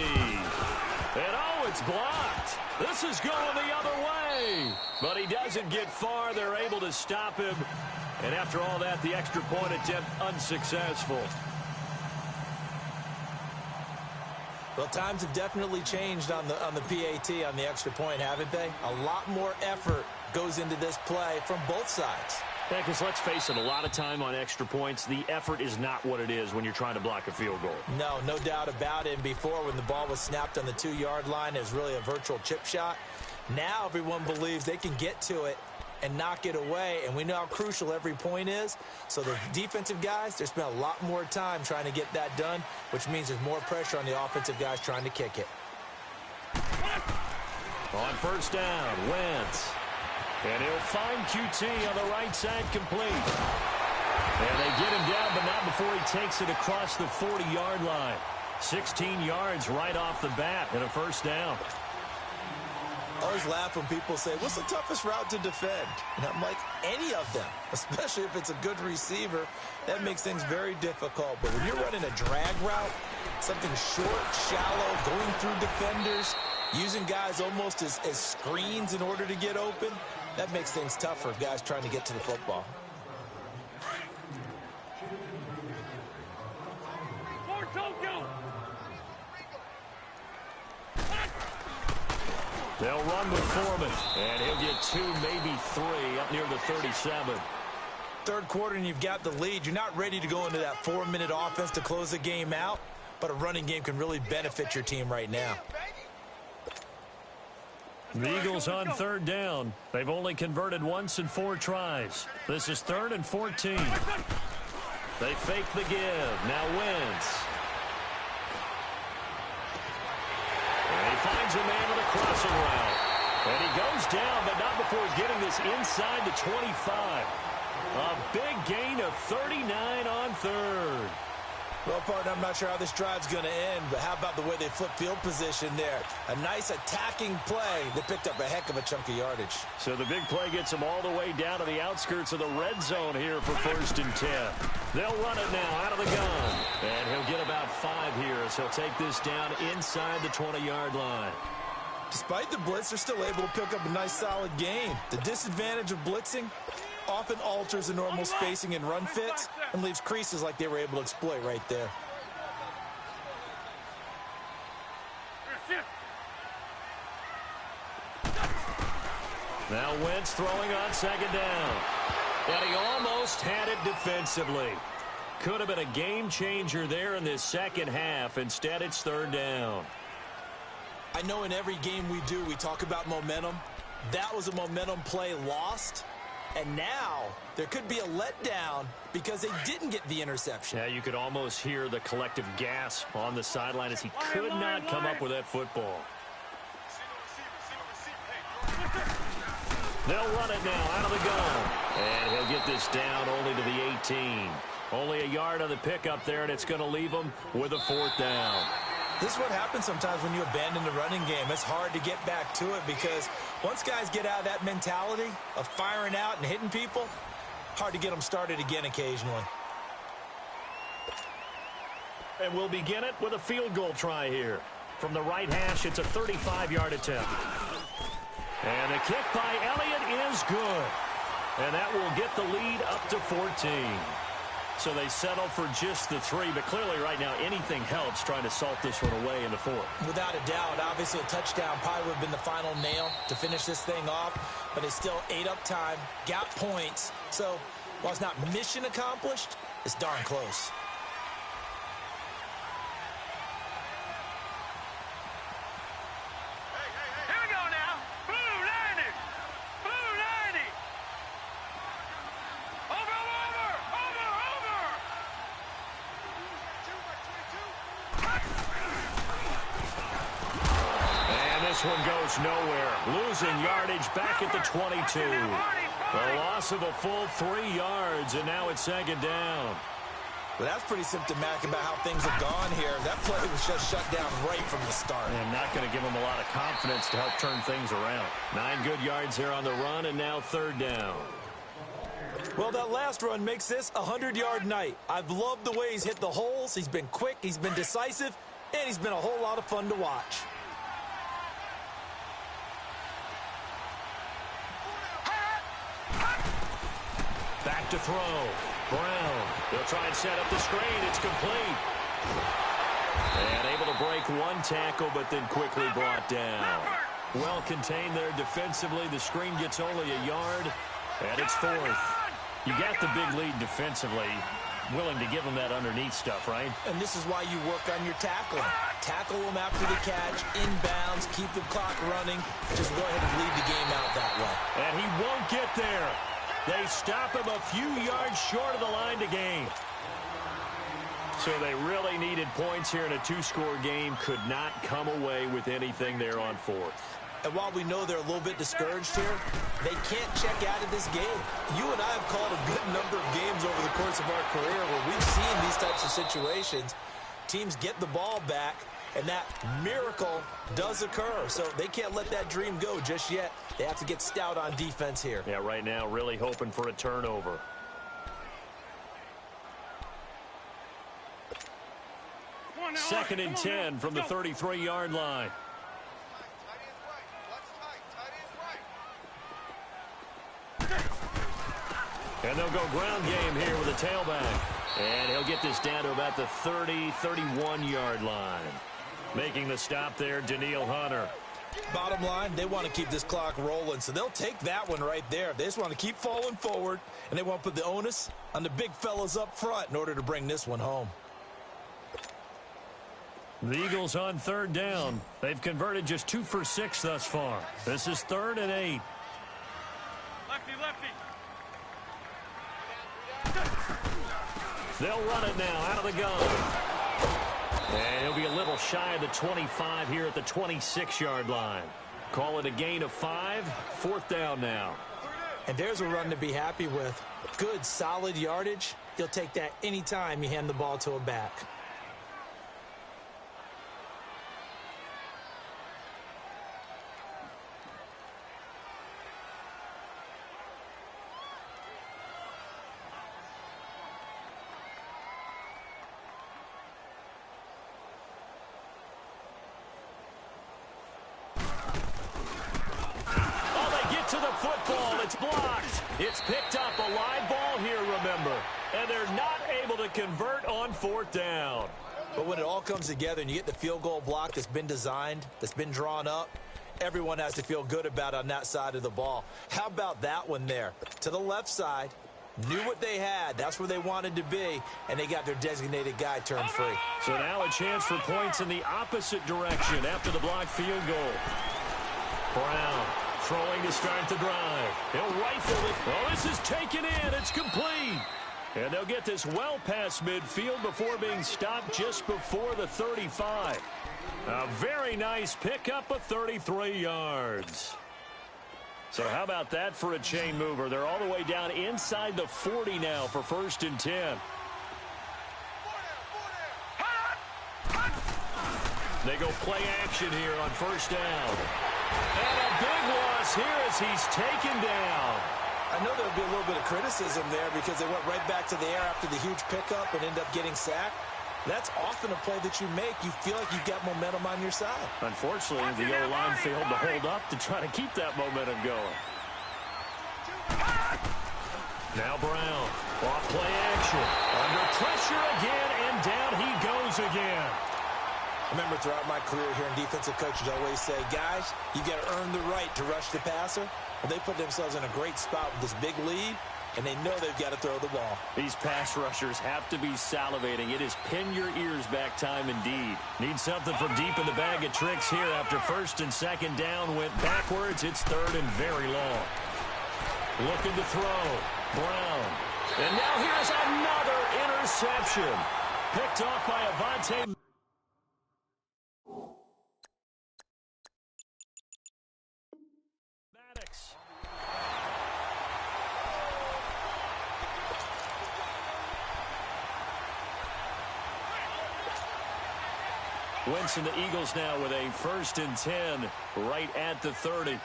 And oh, it's blocked. This is going the other way. But he doesn't get far. They're able to stop him. And after all that, the extra point attempt unsuccessful. Well, times have definitely changed on the PAT, on the extra point, haven't they? A lot more effort goes into this play from both sides. Yeah, because let's face it, a lot of time on extra points, the effort is not what it is when you're trying to block a field goal. No doubt about it. And before, when the ball was snapped on the 2-yard line, it was really a virtual chip shot. Now everyone believes they can get to it and knock it away, and we know how crucial every point is. So the defensive guys, they spent a lot more time trying to get that done, which means there's more pressure on the offensive guys trying to kick it. On 1st down, Wentz. And he'll find QT on the right side, complete. And they get him down, but not before he takes it across the 40-yard line. 16 yards right off the bat and a 1st down. I always laugh when people say, what's the toughest route to defend? And I'm like, any of them, especially if it's a good receiver. That makes things very difficult. But when you're running a drag route, something short, shallow, going through defenders, using guys almost as screens in order to get open, that makes things tough for guys trying to get to the football. They'll run with Foreman, and he'll get 2, maybe 3, up near the 37. 3rd quarter, and you've got the lead. You're not ready to go into that 4-minute offense to close the game out, but a running game can really benefit your team right now. The Eagles on 3rd down. They've only converted once in 4 tries. This is 3rd and 14. They fake the give. Now Wentz. And he finds a man with a crossing route. And he goes down, but not before getting this inside the 25. A big gain of 39 on 3rd. Well, partner, I'm not sure how this drive's going to end, but how about the way they flip field position there? A nice attacking play that picked up a heck of a chunk of yardage. So the big play gets them all the way down to the outskirts of the red zone here for 1st and 10. They'll run it now out of the gun. And he'll get about 5 here as he'll take this down inside the 20-yard line. Despite the blitz, they're still able to pick up a nice, solid gain. The disadvantage of blitzing often alters the normal spacing and run fits and leaves creases like they were able to exploit right there. Now Wentz throwing on 2nd down. And he almost had it defensively. Could have been a game changer there in this second half. Instead, it's 3rd down. I know in every game we do, we talk about momentum. That was a momentum play lost. And now there could be a letdown because they didn't get the interception. Yeah, you could almost hear the collective gasp on the sideline as he could not come up with that football. They'll run it now out of the gun. And he'll get this down only to the 18. Only a yard on the pickup there, and it's going to leave him with a 4th down. This is what happens sometimes when you abandon the running game. It's hard to get back to it because once guys get out of that mentality of firing out and hitting people, hard to get them started again occasionally. And we'll begin it with a field goal try here. From the right hash, it's a 35-yard attempt. And the kick by Elliott is good. And that will get the lead up to 14. So they settle for just the 3, but clearly right now anything helps trying to salt this one away in the 4th. Without a doubt, obviously a touchdown probably would have been the final nail to finish this thing off, but it's still ate up time, got points. So while it's not mission accomplished, it's darn close. One goes nowhere. Losing yardage back at the 22. A loss of a full 3 yards, and now it's 2nd down. Well, that's pretty symptomatic about how things have gone here. That play was just shut down right from the start. And not going to give them a lot of confidence to help turn things around. 9 good yards here on the run, and now 3rd down. Well, that last run makes this a 100-yard night. I've loved the way he's hit the holes. He's been quick, he's been decisive, and he's been a whole lot of fun to watch. Back to throw. Brown. They'll try and set up the screen. It's complete. And able to break 1 tackle, but then quickly brought down. Well contained there defensively. The screen gets only a yard, and it's 4th. You got the big lead defensively. Willing to give them that underneath stuff, right? And this is why you work on your tackling. Tackle them after the catch, inbounds, keep the clock running. Just go ahead and lead the game out that way. And he won't get there. They stop him a few yards short of the line to gain. So they really needed points here in a 2-score game. Could not come away with anything there on 4th. And while we know they're a little bit discouraged here, they can't check out of this game. You and I have called a good number of games over the course of our career where we've seen these types of situations. Teams get the ball back, and that miracle does occur. So they can't let that dream go just yet. They have to get stout on defense here. Yeah, right now really hoping for a turnover. Second and 10 from the 33-yard line. And they'll go ground game here with a tailback. And he'll get this down to about the 30-31-yard line. Making the stop there, Daniil Hunter. Bottom line, they want to keep this clock rolling, so they'll take that one right there. They just want to keep falling forward, and they want to put the onus on the big fellas up front in order to bring this one home. The Eagles on 3rd down. They've converted just 2 for 6 thus far. This is 3rd and 8. Lefty, lefty. They'll run it now out of the gun. And he'll be a little shy of the 25 here at the 26-yard line. Call it a gain of 5. 4th down now. And there's a run to be happy with. Good, solid yardage. You'll take that anytime you hand the ball to a back. football. It's blocked. It's picked up. A live ball here, remember. And they're not able to convert on 4th down. But when it all comes together and you get the field goal block that's been designed, that's been drawn up, everyone has to feel good about it on that side of the ball. How about that one there? To the left side, knew what they had. That's where they wanted to be, and they got their designated guy turned free. So now a chance for points in the opposite direction after the blocked field goal. Brown throwing to start the drive. He'll rifle it. Oh, this is taken in. It's complete. And they'll get this well past midfield before being stopped just before the 35. A very nice pickup of 33 yards. So how about that for a chain mover? They're all the way down inside the 40 now for 1st and 10. They go play action here on 1st down. And a big loss here as he's taken down. I know there'll be a little bit of criticism there because they went right back to the air after the huge pickup and end up getting sacked. That's often a play that you make. You feel like you've got momentum on your side. Unfortunately, the O-line failed to hold up to try to keep that momentum going. Now Brown, off play action. Under pressure again, and down he goes again. I remember throughout my career here in defensive coaches always say, guys, you got to earn the right to rush the passer. Well, they put themselves in a great spot with this big lead, and they know they've got to throw the ball. These pass rushers have to be salivating. It is pin your ears back time indeed. Need something from deep in the bag of tricks here after 1st and 2nd down went backwards. It's 3rd and very long. Looking to throw. Brown. And now here's another interception. Picked off by Avante. Wentz and the Eagles now with a 1st and 10 right at the 30.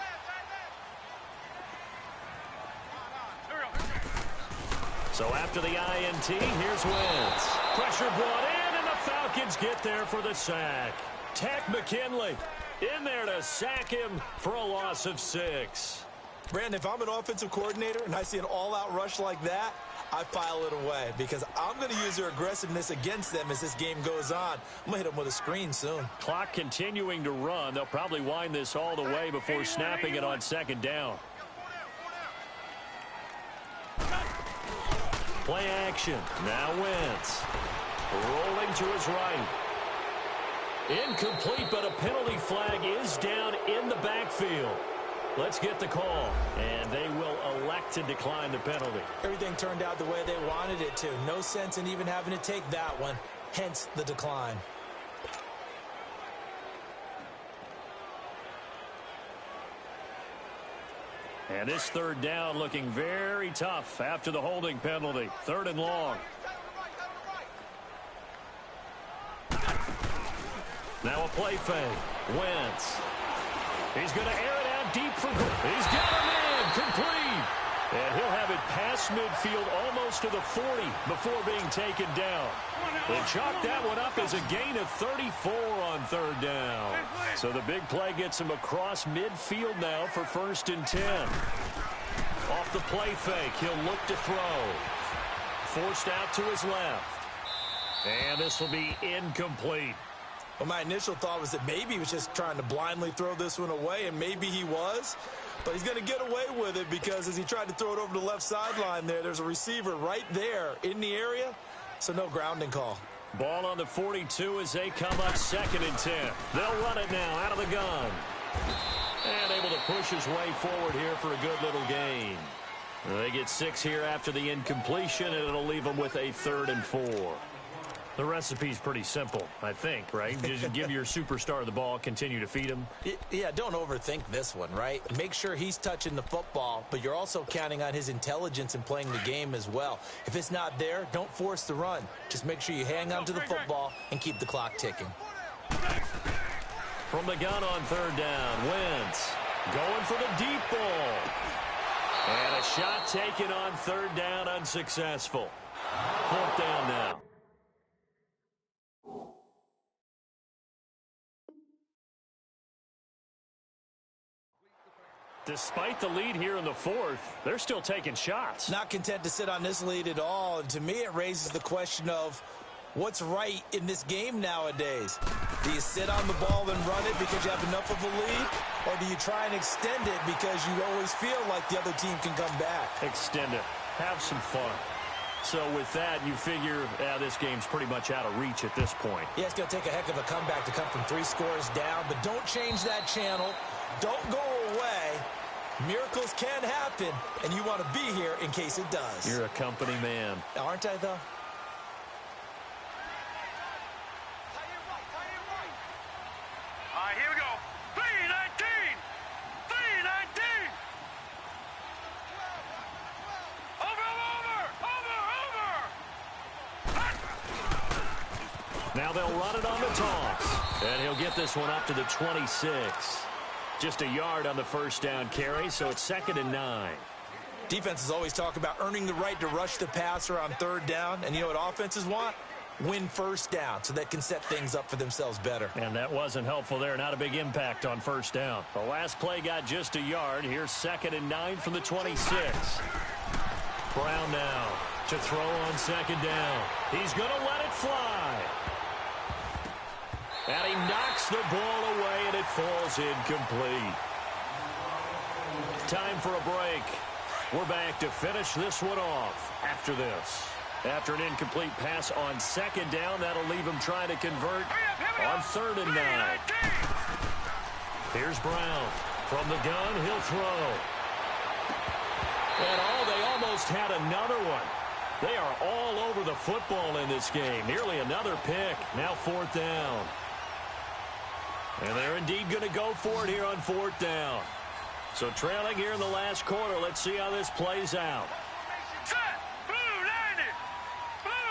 So after the INT, here's Wentz. Pressure brought in, and the Falcons get there for the sack. Tack McKinley in there to sack him for a loss of 6. Brandon, if I'm an offensive coordinator and I see an all-out rush like that, I file it away because I'm going to use their aggressiveness against them as this game goes on. I'm going to hit them with a screen soon. Clock continuing to run. They'll probably wind this all the way before snapping it on 2nd down. Play action. Now Wentz. Rolling to his right. Incomplete, but a penalty flag is down in the backfield. Let's get the call, and they will elect to decline the penalty. Everything turned out the way they wanted it to. No sense in even having to take that one, hence the decline. And this 3rd down looking very tough after the holding penalty. 3rd and long. Now a play fake. Wentz. He's going to air it out deep for goal. He's got him in. Complete. And he'll have it past midfield almost to the 40 before being taken down. They chalk that one up as a gain of 34 on 3rd down. So the big play gets him across midfield now for 1st and 10. Off the play fake, he'll look to throw. Forced out to his left. And this will be incomplete. Well, my initial thought was that maybe he was just trying to blindly throw this one away, and maybe he was. But he's going to get away with it because as he tried to throw it over the left sideline there's a receiver right there in the area, so no grounding call. Ball on the 42 as they come up 2nd and 10. They'll run it now out of the gun. And able to push his way forward here for a good little gain. They get 6 here after the incompletion, and it'll leave them with a 3rd and 4. The recipe's pretty simple, I think, right? Just give your superstar the ball, continue to feed him. Yeah, don't overthink this one, right? Make sure he's touching the football, but you're also counting on his intelligence in playing the game as well. If it's not there, don't force the run. Just make sure you hang on to the football and keep the clock ticking. From the gun on 3rd down, Wentz going for the deep ball. And a shot taken on 3rd down, unsuccessful. 4th down now. Despite the lead here in the fourth, they're still taking shots. Not content to sit on this lead at all. And to me, it raises the question of what's right in this game nowadays. Do you sit on the ball and run it because you have enough of a lead? Or do you try and extend it because you always feel like the other team can come back? Extend it. Have some fun. So with that, you figure this game's pretty much out of reach at this point. Yeah, it's going to take a heck of a comeback to come from 3 scores down. But don't change that channel. Don't go away. Miracles can happen, and you want to be here in case it does. You're a company man. Aren't I, though? All right, here we go. 319! 319! Over! Now they'll run it on the toss. And he'll get this one up to the 26. Just a yard on the first down carry, so it's 2nd and 9. Defenses always talk about earning the right to rush the passer on 3rd down. And you know what offenses want? Win 1st down so they can set things up for themselves better. And that wasn't helpful there. Not a big impact on 1st down. The last play got just a yard. Here's 2nd and 9 from the 26. Brown now to throw on 2nd down. He's going to let it fly. And he knocks the ball away, and it falls incomplete. Time for a break. We're back to finish this one off after this. After an incomplete pass on 2nd down, that'll leave him trying to convert on 3rd and 9. Here's Brown. From the gun, he'll throw. And they almost had another one. They are all over the football in this game. Nearly another pick. Now 4th down. And they're indeed going to go for it here on 4th down. So trailing here in the last quarter. Let's see how this plays out. Set! Blue 90! Blue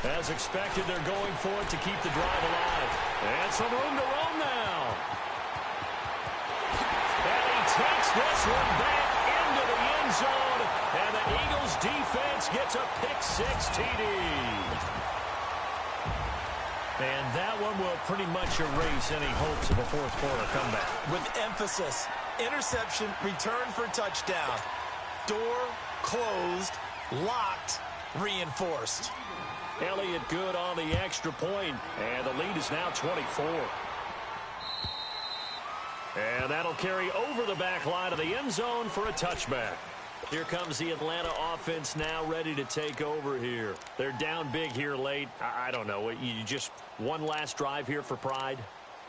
90! As expected, they're going for it to keep the drive alive. And some room to roam now. And he takes this one back into the end zone. And the Eagles defense gets a pick-6 TD. And that one will pretty much erase any hopes of a fourth quarter comeback. With emphasis, interception, return for touchdown. Door closed, locked, reinforced. Elliott good on the extra point, and the lead is now 24. And that'll carry over the back line of the end zone for a touchback. Here comes the Atlanta offense now ready to take over here. They're down big here late. I don't know. You just one last drive here for pride?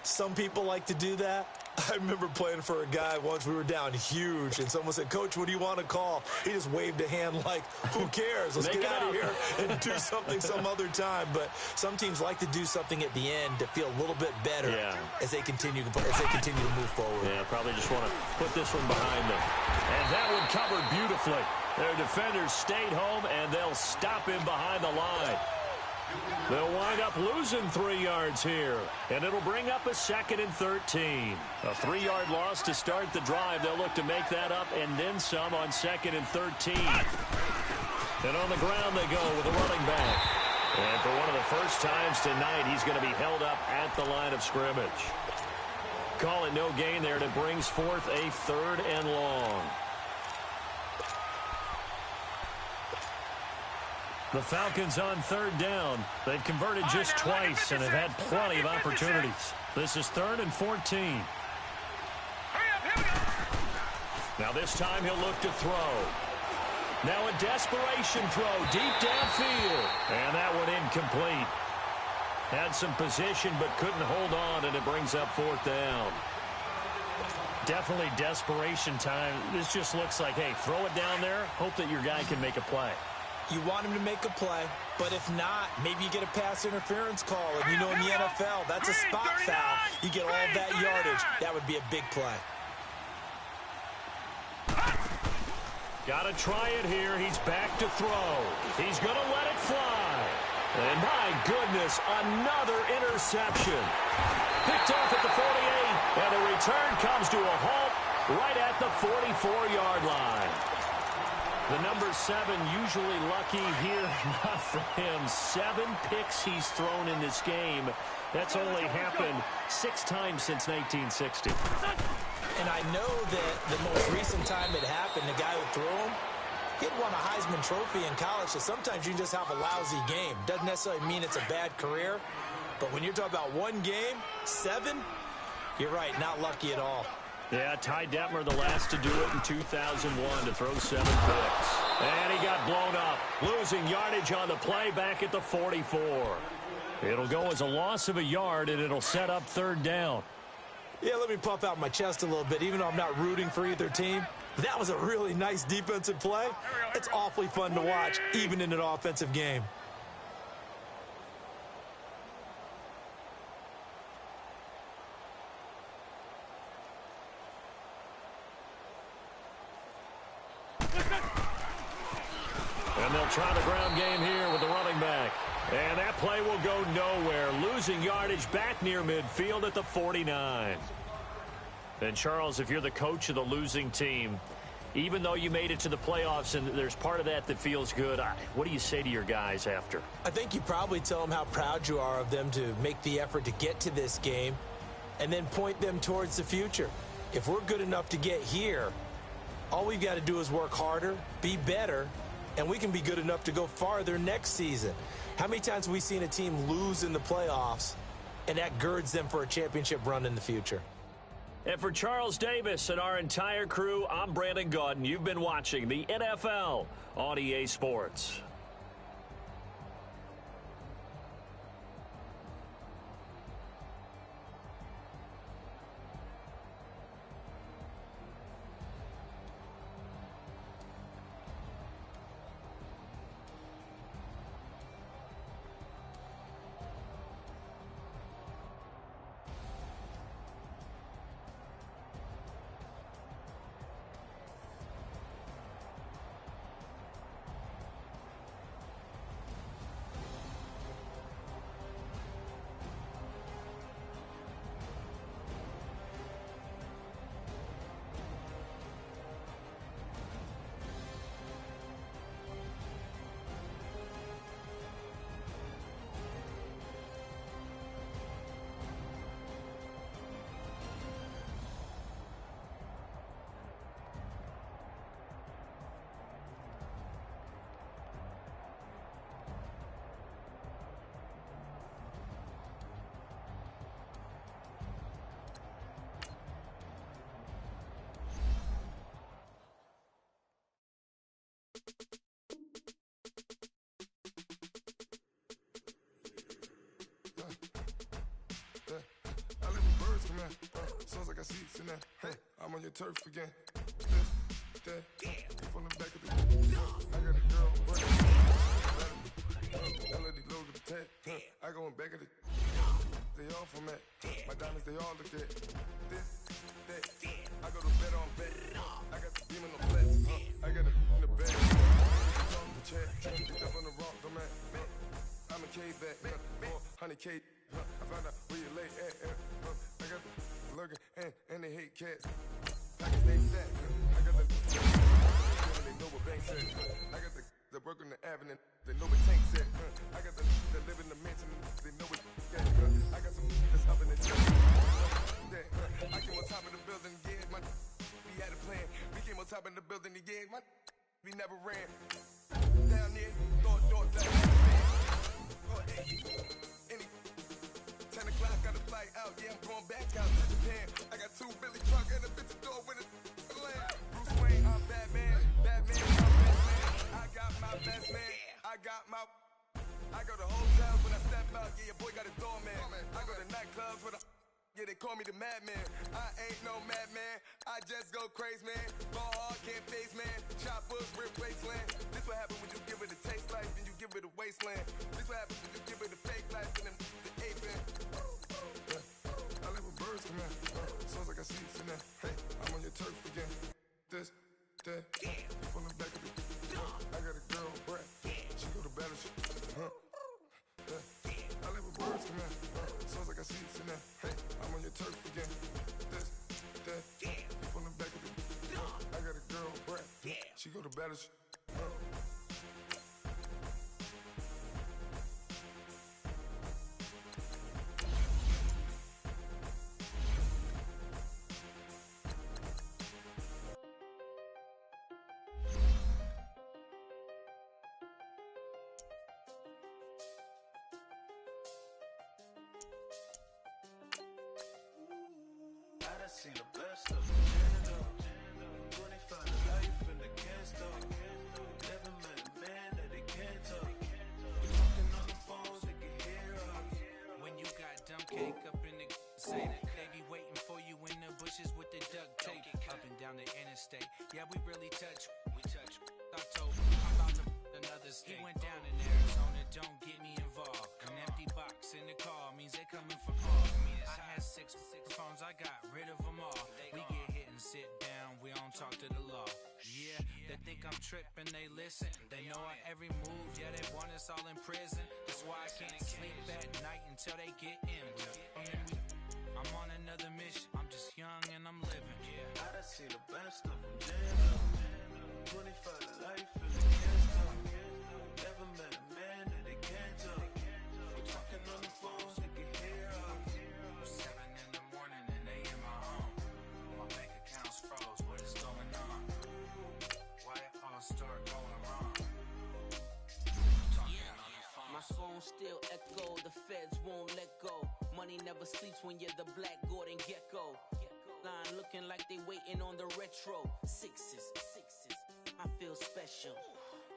Some people like to do that. I remember playing for a guy once. We were down huge, and someone said, "Coach, what do you want to call?" He just waved a hand like, who cares? Let's get out of here and do something some other time. But some teams like to do something at the end to feel a little bit better as they continue to move forward. Yeah, probably just want to put this one behind them. And that one covered beautifully. Their defenders stayed home, and they'll stop him behind the line. They'll wind up losing 3 yards here, and it'll bring up a 2nd and 13. A 3-yard loss to start the drive. They'll look to make that up and then some on 2nd and 13. And on the ground they go with a running back. And for one of the first times tonight, he's going to be held up at the line of scrimmage. Call it no gain there, and it brings forth a 3rd and long. The Falcons on 3rd down. They've converted just twice and have had plenty of opportunities. This is 3rd and 14. Now this time he'll look to throw. Now a desperation throw deep downfield. And that one incomplete. Had some position but couldn't hold on, and it brings up 4th down. Definitely desperation time. This just looks like, hey, throw it down there. Hope that your guy can make a play. You want him to make a play, but if not, maybe you get a pass interference call. And you know in the NFL, that's a spot foul. You get all that yardage. That would be a big play. Got to try it here. He's back to throw. He's going to let it fly. And my goodness, another interception. Picked off at the 48, and the return comes to a halt right at the 44-yard line. The number 7 usually lucky here, not for him. 7 picks he's thrown in this game. That's only happened 6 times since 1960. And I know that the most recent time it happened, the guy who threw him, he'd won a Heisman Trophy in college, so sometimes you just have a lousy game. Doesn't necessarily mean it's a bad career, but when you're talking about one game, 7, you're right, not lucky at all. Yeah, Ty Detmer, the last to do it in 2001, to throw 7 picks. And he got blown up, losing yardage on the play back at the 44. It'll go as a loss of a yard, and it'll set up 3rd down. Yeah, let me puff out my chest a little bit, even though I'm not rooting for either team. That was a really nice defensive play. It's awfully fun to watch, even in an offensive game. And they'll try the ground game here with the running back. And that play will go nowhere, losing yardage back near midfield at the 49. And, Charles, if you're the coach of the losing team, even though you made it to the playoffs and there's part of that feels good, what do you say to your guys after? I think you probably tell them how proud you are of them to make the effort to get to this game and then point them towards the future. If we're good enough to get here, all we've got to do is work harder, be better, and we can be good enough to go farther next season. How many times have we seen a team lose in the playoffs, and that girds them for a championship run in the future? And for Charles Davis and our entire crew, I'm Brandon Gaudin. You've been watching the NFL on EA Sports. Sounds like I see it's in there. I'm on your turf again. You from the back of the. I got a girl, but melody low to the tent. I go in back of the. They all from that. My diamonds, they all look at. This, that. I go to bed on bed. I got the beam in the flex. I got a in the bed. Talk the chat. Step on the rock, the man. I'm a K back. 400K. I found out where you lay at. I got the lurking and they hate cats. Package they fat. I got the they know what bank said. I got the work on the avenue. They know what tank said. I got the live in the mansion. They know what got. I got some that's up in the chat. I came on top of the building, yeah. We had a plan. We came on top of the building, yeah. We never ran. Down there, door down. 10 o'clock, got a flight out, yeah, I'm going back out to Japan. I got 2 Billy truck and a bitch door with a land. Bruce Wayne, I'm Batman, I'm best man. I got my best man, I go to hotels when I step out, yeah, your boy got a doorman. I go to nightclubs with a, yeah, they call me the madman. I ain't no madman, I just go crazy, man. Ball hard, can't face, man. Choppers, rip wasteland. This what happens when you give it a taste life, then you give it a wasteland. This what happens when you give it a fake life, and then the ape in. I live with birds come out. Sounds like I see it's in there. I'm on your turf again. This, that. You from the back of the. I got a girl, Brett. She go to battleship. I live with birds come out. Sounds like I see it's in there. I'm on your turf again. This, that. You from the back of the. I got a girl, Brett. She go to battleship. seen the best of them. Stand up. 25 to life in the can't stop. Never met a man that they can't talk. Talking on the phones, they can hear us. When you got dumb cake up in the say that they be waiting for you in the bushes with the duct tape up and down the interstate. Yeah, we really touch. We touch. October. I'm about to another state. He went down in Arizona. Don't get me involved. An empty box in the car means they coming for all. I had six phones. I got rid of them all. We get hit and sit down. We don't talk to the law. Yeah, they think I'm tripping. They listen. They know our every move. Yeah, they want us all in prison. That's why I can't sleep at night until they get in. I'm on another mission. I'm just young and I'm living. I done seen the best of them. Stand up. 25 to life in the can't stop. Never met a man that they can't talk. Talking on the phones, they can hear us. 7 in the morning and they in my home. My bank account's froze. What is going on? Why it all start going wrong? My phone still echo, the feds won't let go. Money never sleeps when you're the Black Gordon Gecko. Line looking like they waiting on the retro. Sixes, I feel special.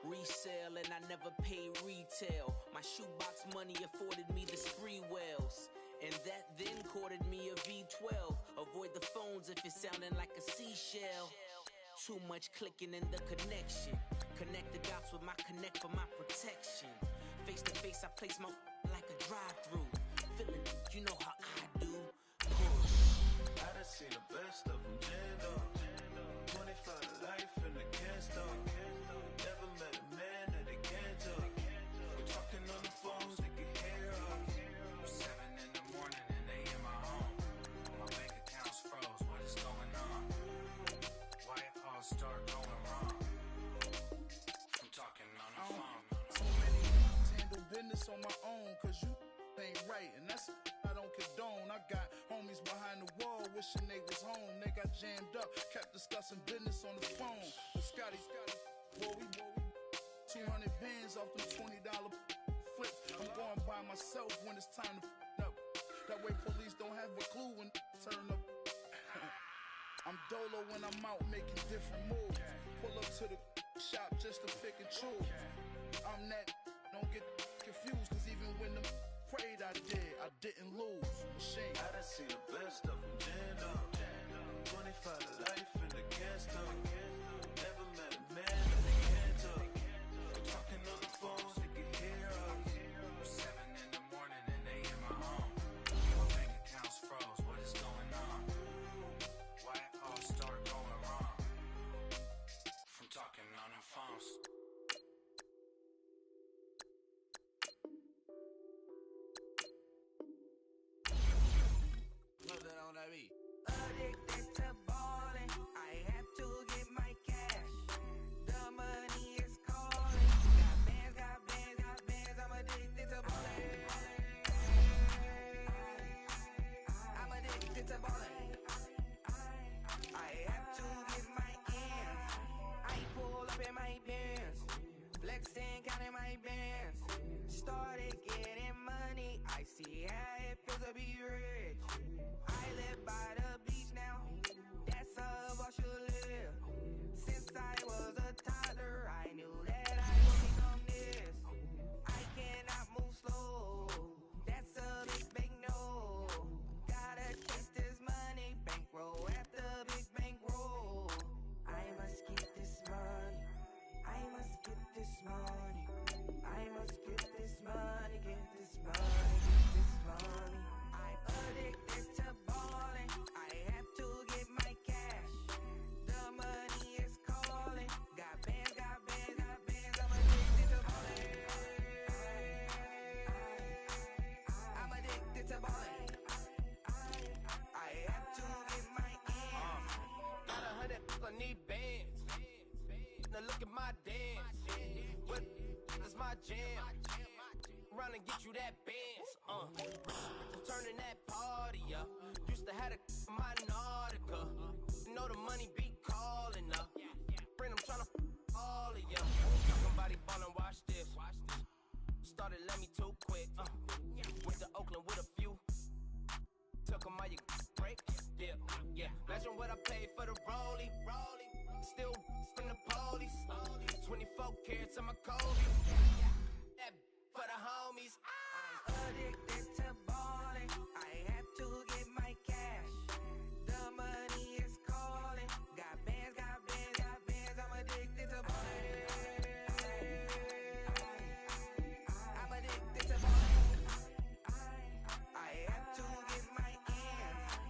Resale and I never pay retail. My shoebox money afforded me the spree wells. And that then courted me a V12. Avoid the phones if it's sounding like a seashell. Too much clicking in the connection. Connect the dots with my connect for my protection. Face to face, I place my like a drive-through. Feeling, you know how I do. Push. I done seen the best of them. Stand up. 25 to life in the can't stop. Never met a man that they can't talk. Talking on the phones, they can hear us. 7 in the morning and they in my home. My bank account's froze. What is going on? Why it all start going wrong? I'm talking on the phone. So many handle business on my own, cause you ain't right, and that's I don't condone. I got homies behind the wall wishing they was home. They got jammed up, kept discussing business on the phone. But Scotty, boy, we 200 bands off them $20 flips. I'm going by myself when it's time to up. That way police don't have a clue when turn up. I'm dolo when I'm out making different moves. Pull up to the shop just to pick and choose. I'm that, don't get confused, cause even when the prayed I didn't lose. Machine. I done seen the best of them. Stand up. 25 to life in the can't stop. Never met a man that they can't talk. Talking on the phones, they can hear us. 7 in the morning and they in my home. My bank account's froze. What is going on? Why it all start going wrong? From talking on the phones. Love that on that beat. Addicted to ballin', I have to get my cash. The money is calling. Got bands, I'm addicted to ballin'. I'm addicted to ballin'. I have to get my ends. I pull up in my pants, flexing, counting my bands. Started getting money, I see how it feels to be rich. I live by the beach now, that's how I should live. Since I was a toddler, I knew that I would become this. I cannot move slow, that's a big no. Gotta chase this money, bankroll after big bankroll. I must get this money, I must get this money, I must get this money, get this money, get this money. I'm addicted to ballin', I have to get my cash. The money is calling. Got bands, I'm addicted to ballin'. I'm addicted to ballin'. I have to get my ends. Got 100, I need bands. Now look at my dance. What is my jam? Run and get you that bands. Turning that party up. Used to have a my Nautica. Know the money be calling up. Friend, I'm tryna all of ya. Talking body ballin', watch this. Started let me too quick. Went to Oakland with a few. Took 'em all you break. dip. Yeah, imagine what I paid for the rollie. Still in the police. 24 carats on my Kobe. That for the homies. Addicted to balling. I have to get my cash. The money is calling. Got bands, got bands, got bands. I'm addicted to balling. I'm addicted to balling. I have to get my ends.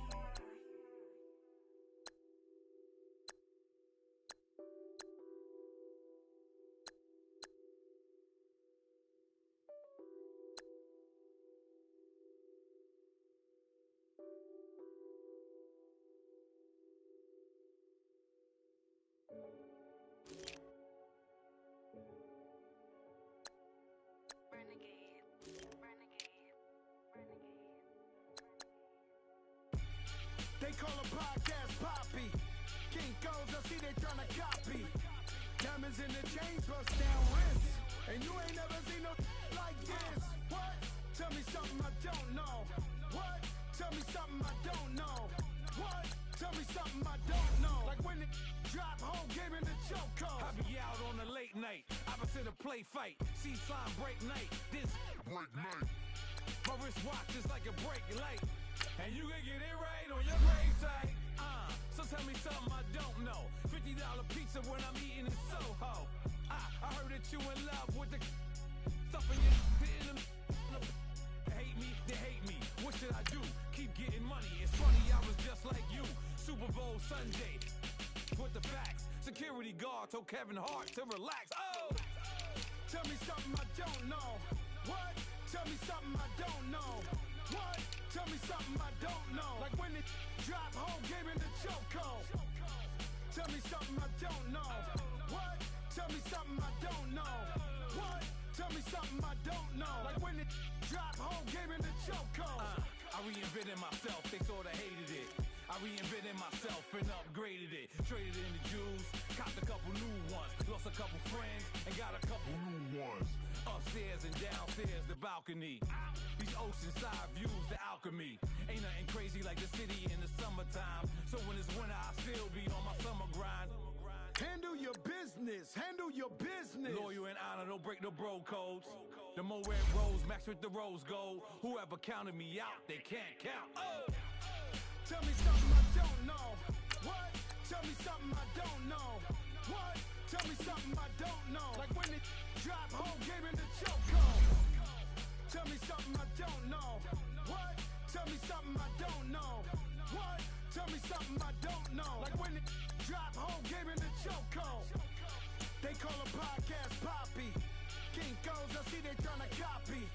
They call a podcast poppy. King goes, I see they tryna copy. Diamonds in the chains, bust down wrists. And you ain't never seen no like this. What? Tell me something I don't know. What? Tell me something I don't know. What? Tell me something I don't know. Like when it drop whole game in the chokehold. I be out on a late night, opposite a play fight. See slime break night, this break night. My wrist watch is like a break light. And you can get it right on your gravesite. So tell me something I don't know. $50 pizza when I'm eating in Soho. I heard that you in love with the stuff in your in the hate me, they hate me. What should I do? Keep getting money. It's funny, I was just like you. Super Bowl Sunday. With the facts. Security guard told Kevin Hart to relax. Oh! Tell me something I don't know. What? Tell me something I don't know. What? Tell me something I don't know. Like when it drop whole game in the chokehold. Tell me something I don't know. What? Tell me something I don't know. What? Tell me something I don't know. Like when it drop whole game in the chokehold. I reinvented myself, they sorta hated it. I reinvented myself and upgraded it. Traded in the Jews, copped a couple new ones. Lost a couple friends and got a couple new ones. Upstairs and downstairs, the balcony. These oceanside views, the alchemy. Ain't nothing crazy like the city in the summertime. So when it's winter, I still be on my summer grind. Handle your business, handle your business. Loyal and honor, don't break the bro codes. The more red rose, match with the rose gold. Whoever counted me out, they can't count. Oh! Tell me something I don't know. What? Tell me something I don't know. What? Tell me something I don't know. Like when it drop whole game in the chokehold. Tell me something I don't know. What? Tell me something I don't know. What? Tell me something I don't know. Like when it drop whole game in the chokehold. They call a podcast poppy. King goes, I see they tryna copy.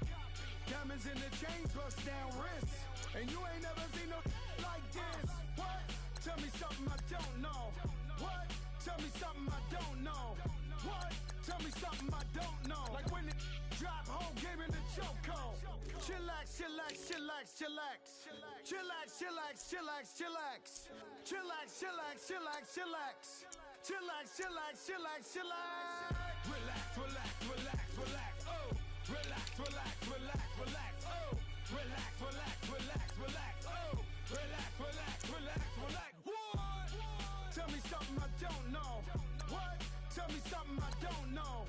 Diamonds in the chains, bust down wrists. And you ain't never seen no like this. What? Tell me something I don't know. What? Tell me something I don't know. What? Tell me something I don't know. Like when it drop whole game in the chokehold. Chillax, chillax, chillax, chillax. Chillax, chillax, chillax, chillax. Chillax, chillax, chillax, chillax. Chillax, chillax, chillax, chillax. Relax, relax, relax, relax, oh. Relax, relax, relax, relax, oh. Relax, relax, relax, relax, oh. Relax, relax, relax, relax. What? Tell me something I don't know. What? Tell me something I don't know.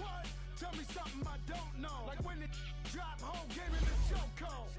What? Tell me something I don't know. Like when it drop whole game in the chokehold.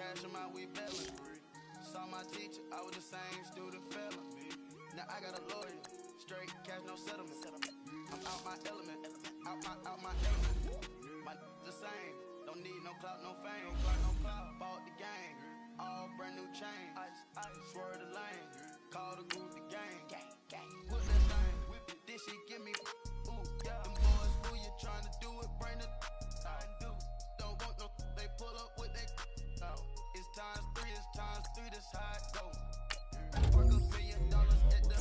crash them out, we bellin'. Saw my teacher, I was the same student fella. Now I got a lawyer, straight cash, no settlement. I'm out my element, out my element. My the same, don't need no clout, no fame. Bought the game, all brand new chain. I swerve the lane, call the group the gang. Whip that thing, this shit give me ooh, yeah. Them boys fool you tryna do it, bring the I do. Don't want no, they pull up with they out. It's times three, this how it go. Work $1 billion at the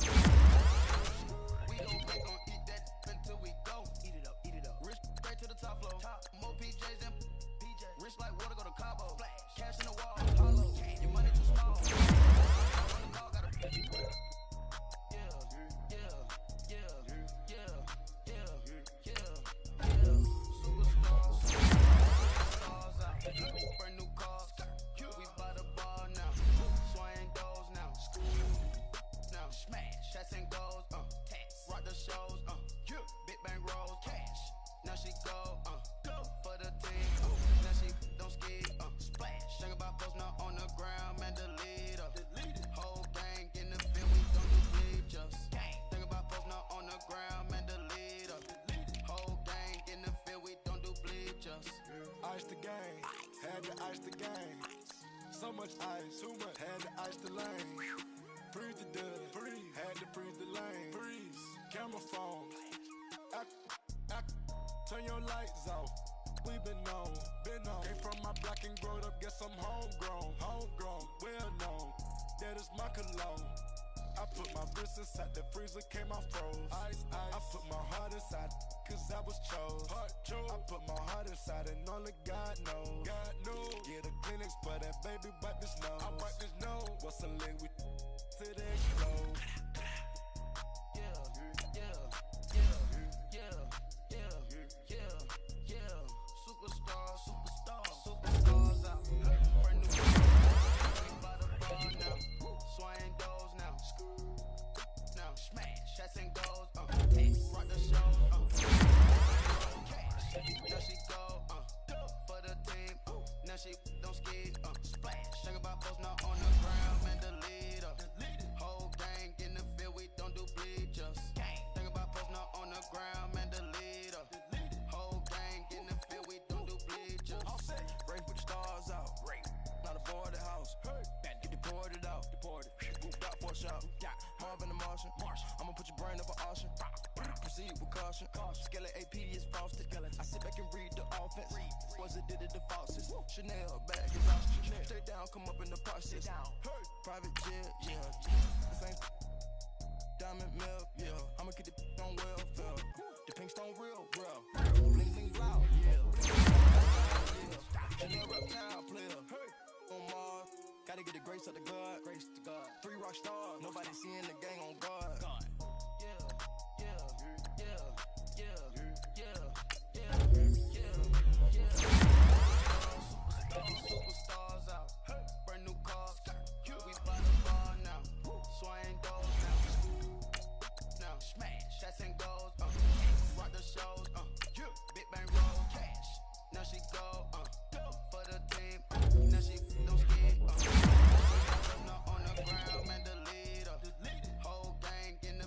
we gon' eat that until we go. Eat it up. Rich straight to the top floor. More PJs than PJ. Rich like water, go to Cabo. Flash. Cash in the wall, hollow. Your money too small. On the ball, gotta Superstars out. Brand new cars. We buy the ball now. Swaying doors now. Now smash. Shots and goals. Rock the shows. Big bang rolls. Cash. Now she go. For the team. Now she don't ski. Splash. Think about post now on the ground. Man, delete her. Whole gang in the field. We don't do bleachers. Think about post now on the ground. Man, delete her. Whole gang in the field. We don't do bleachers. Ice the game, had to ice the game. So much ice, too much, had to ice the lane. Freeze the dud, freeze, had to freeze the lane. Freeze, camera phone. Turn your lights off. We been on. Came from my block and growed up, guess I'm homegrown, well known. That is my cologne. I put my wrist inside the freezer, came out froze. Ice. I put my heart inside, cause I was chose. I put my heart inside and only God knows. Get a Kleenex for that baby, wipe this nose. I wipe this nose. What's a liquid till they explode? Superstars out. Brand new cars. We buy the ball now. Swaying doors now. Now smash. Shots and goals. Rock the show. Cash. Now she go. For the team. Now she don't ski. Splash. Think about post now on the ground. Man, delete her. Whole gang in the field. We don't do bleachers. Think about post now on the ground. Man, delete her. Whole gang in the field. We don't do bleachers. Race with the stars out. Not aboard the house. Get deported out. Moved out for a shot. Marvin the Martian. I'ma put your brain up an auction. Proceed with caution. Skeleton AP is frosted. I sit back and read the offense. Was it did it the faucets? Chanel bag is ostrich. Stay down, come up in the process. Private jet, yeah. This ain't diamond milk, yeah. I'ma get the on welfare. The pink stone real. Bling bling loud, yeah. Chanel reptile player. On Mars, gotta get the grace of the God. 3 rock stars, nobody seeing the gang on guard. Superstars out. Brand new cars. We buy the ball now. Swaying doors now. Smash. Shots and goals. Rock the shows. Big bang roll. Cash. Now she go. For the team. Now she don't ski. On the ground, man, delete her. Whole gang in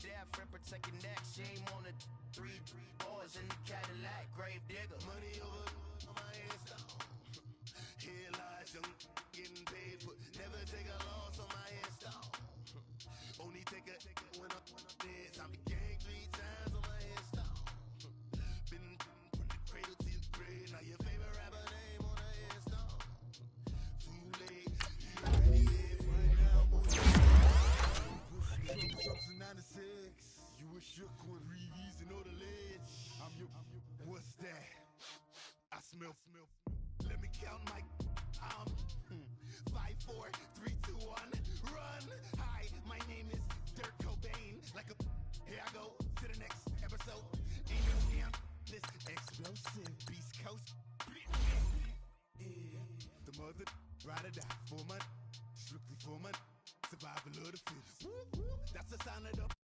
death and protect your neck. Shame on the 3 boys in the Cadillac. Grave digger. Money over on my headstone. Here lies young, getting paid for. Never take a loss on my headstone. Only take a when I'm dead. I'm gang 3 times on my headstone. Been from the cradle to the grave. Now your favorite rapper name on the headstone. Too late. You already live right now. Jumps in 96. You were shook when Reeves and all the ledge. I'm your. What's that? I smell. Let me count my. 5, 4, 3, 2, 1, run. Hi, my name is Dirk Cobain. Like a. Here I go to the next episode. Ain't no damn this explosive Beast Coast. The mother ride or die for my. Strictly for my. Survival of the fittest. That's the sign of the.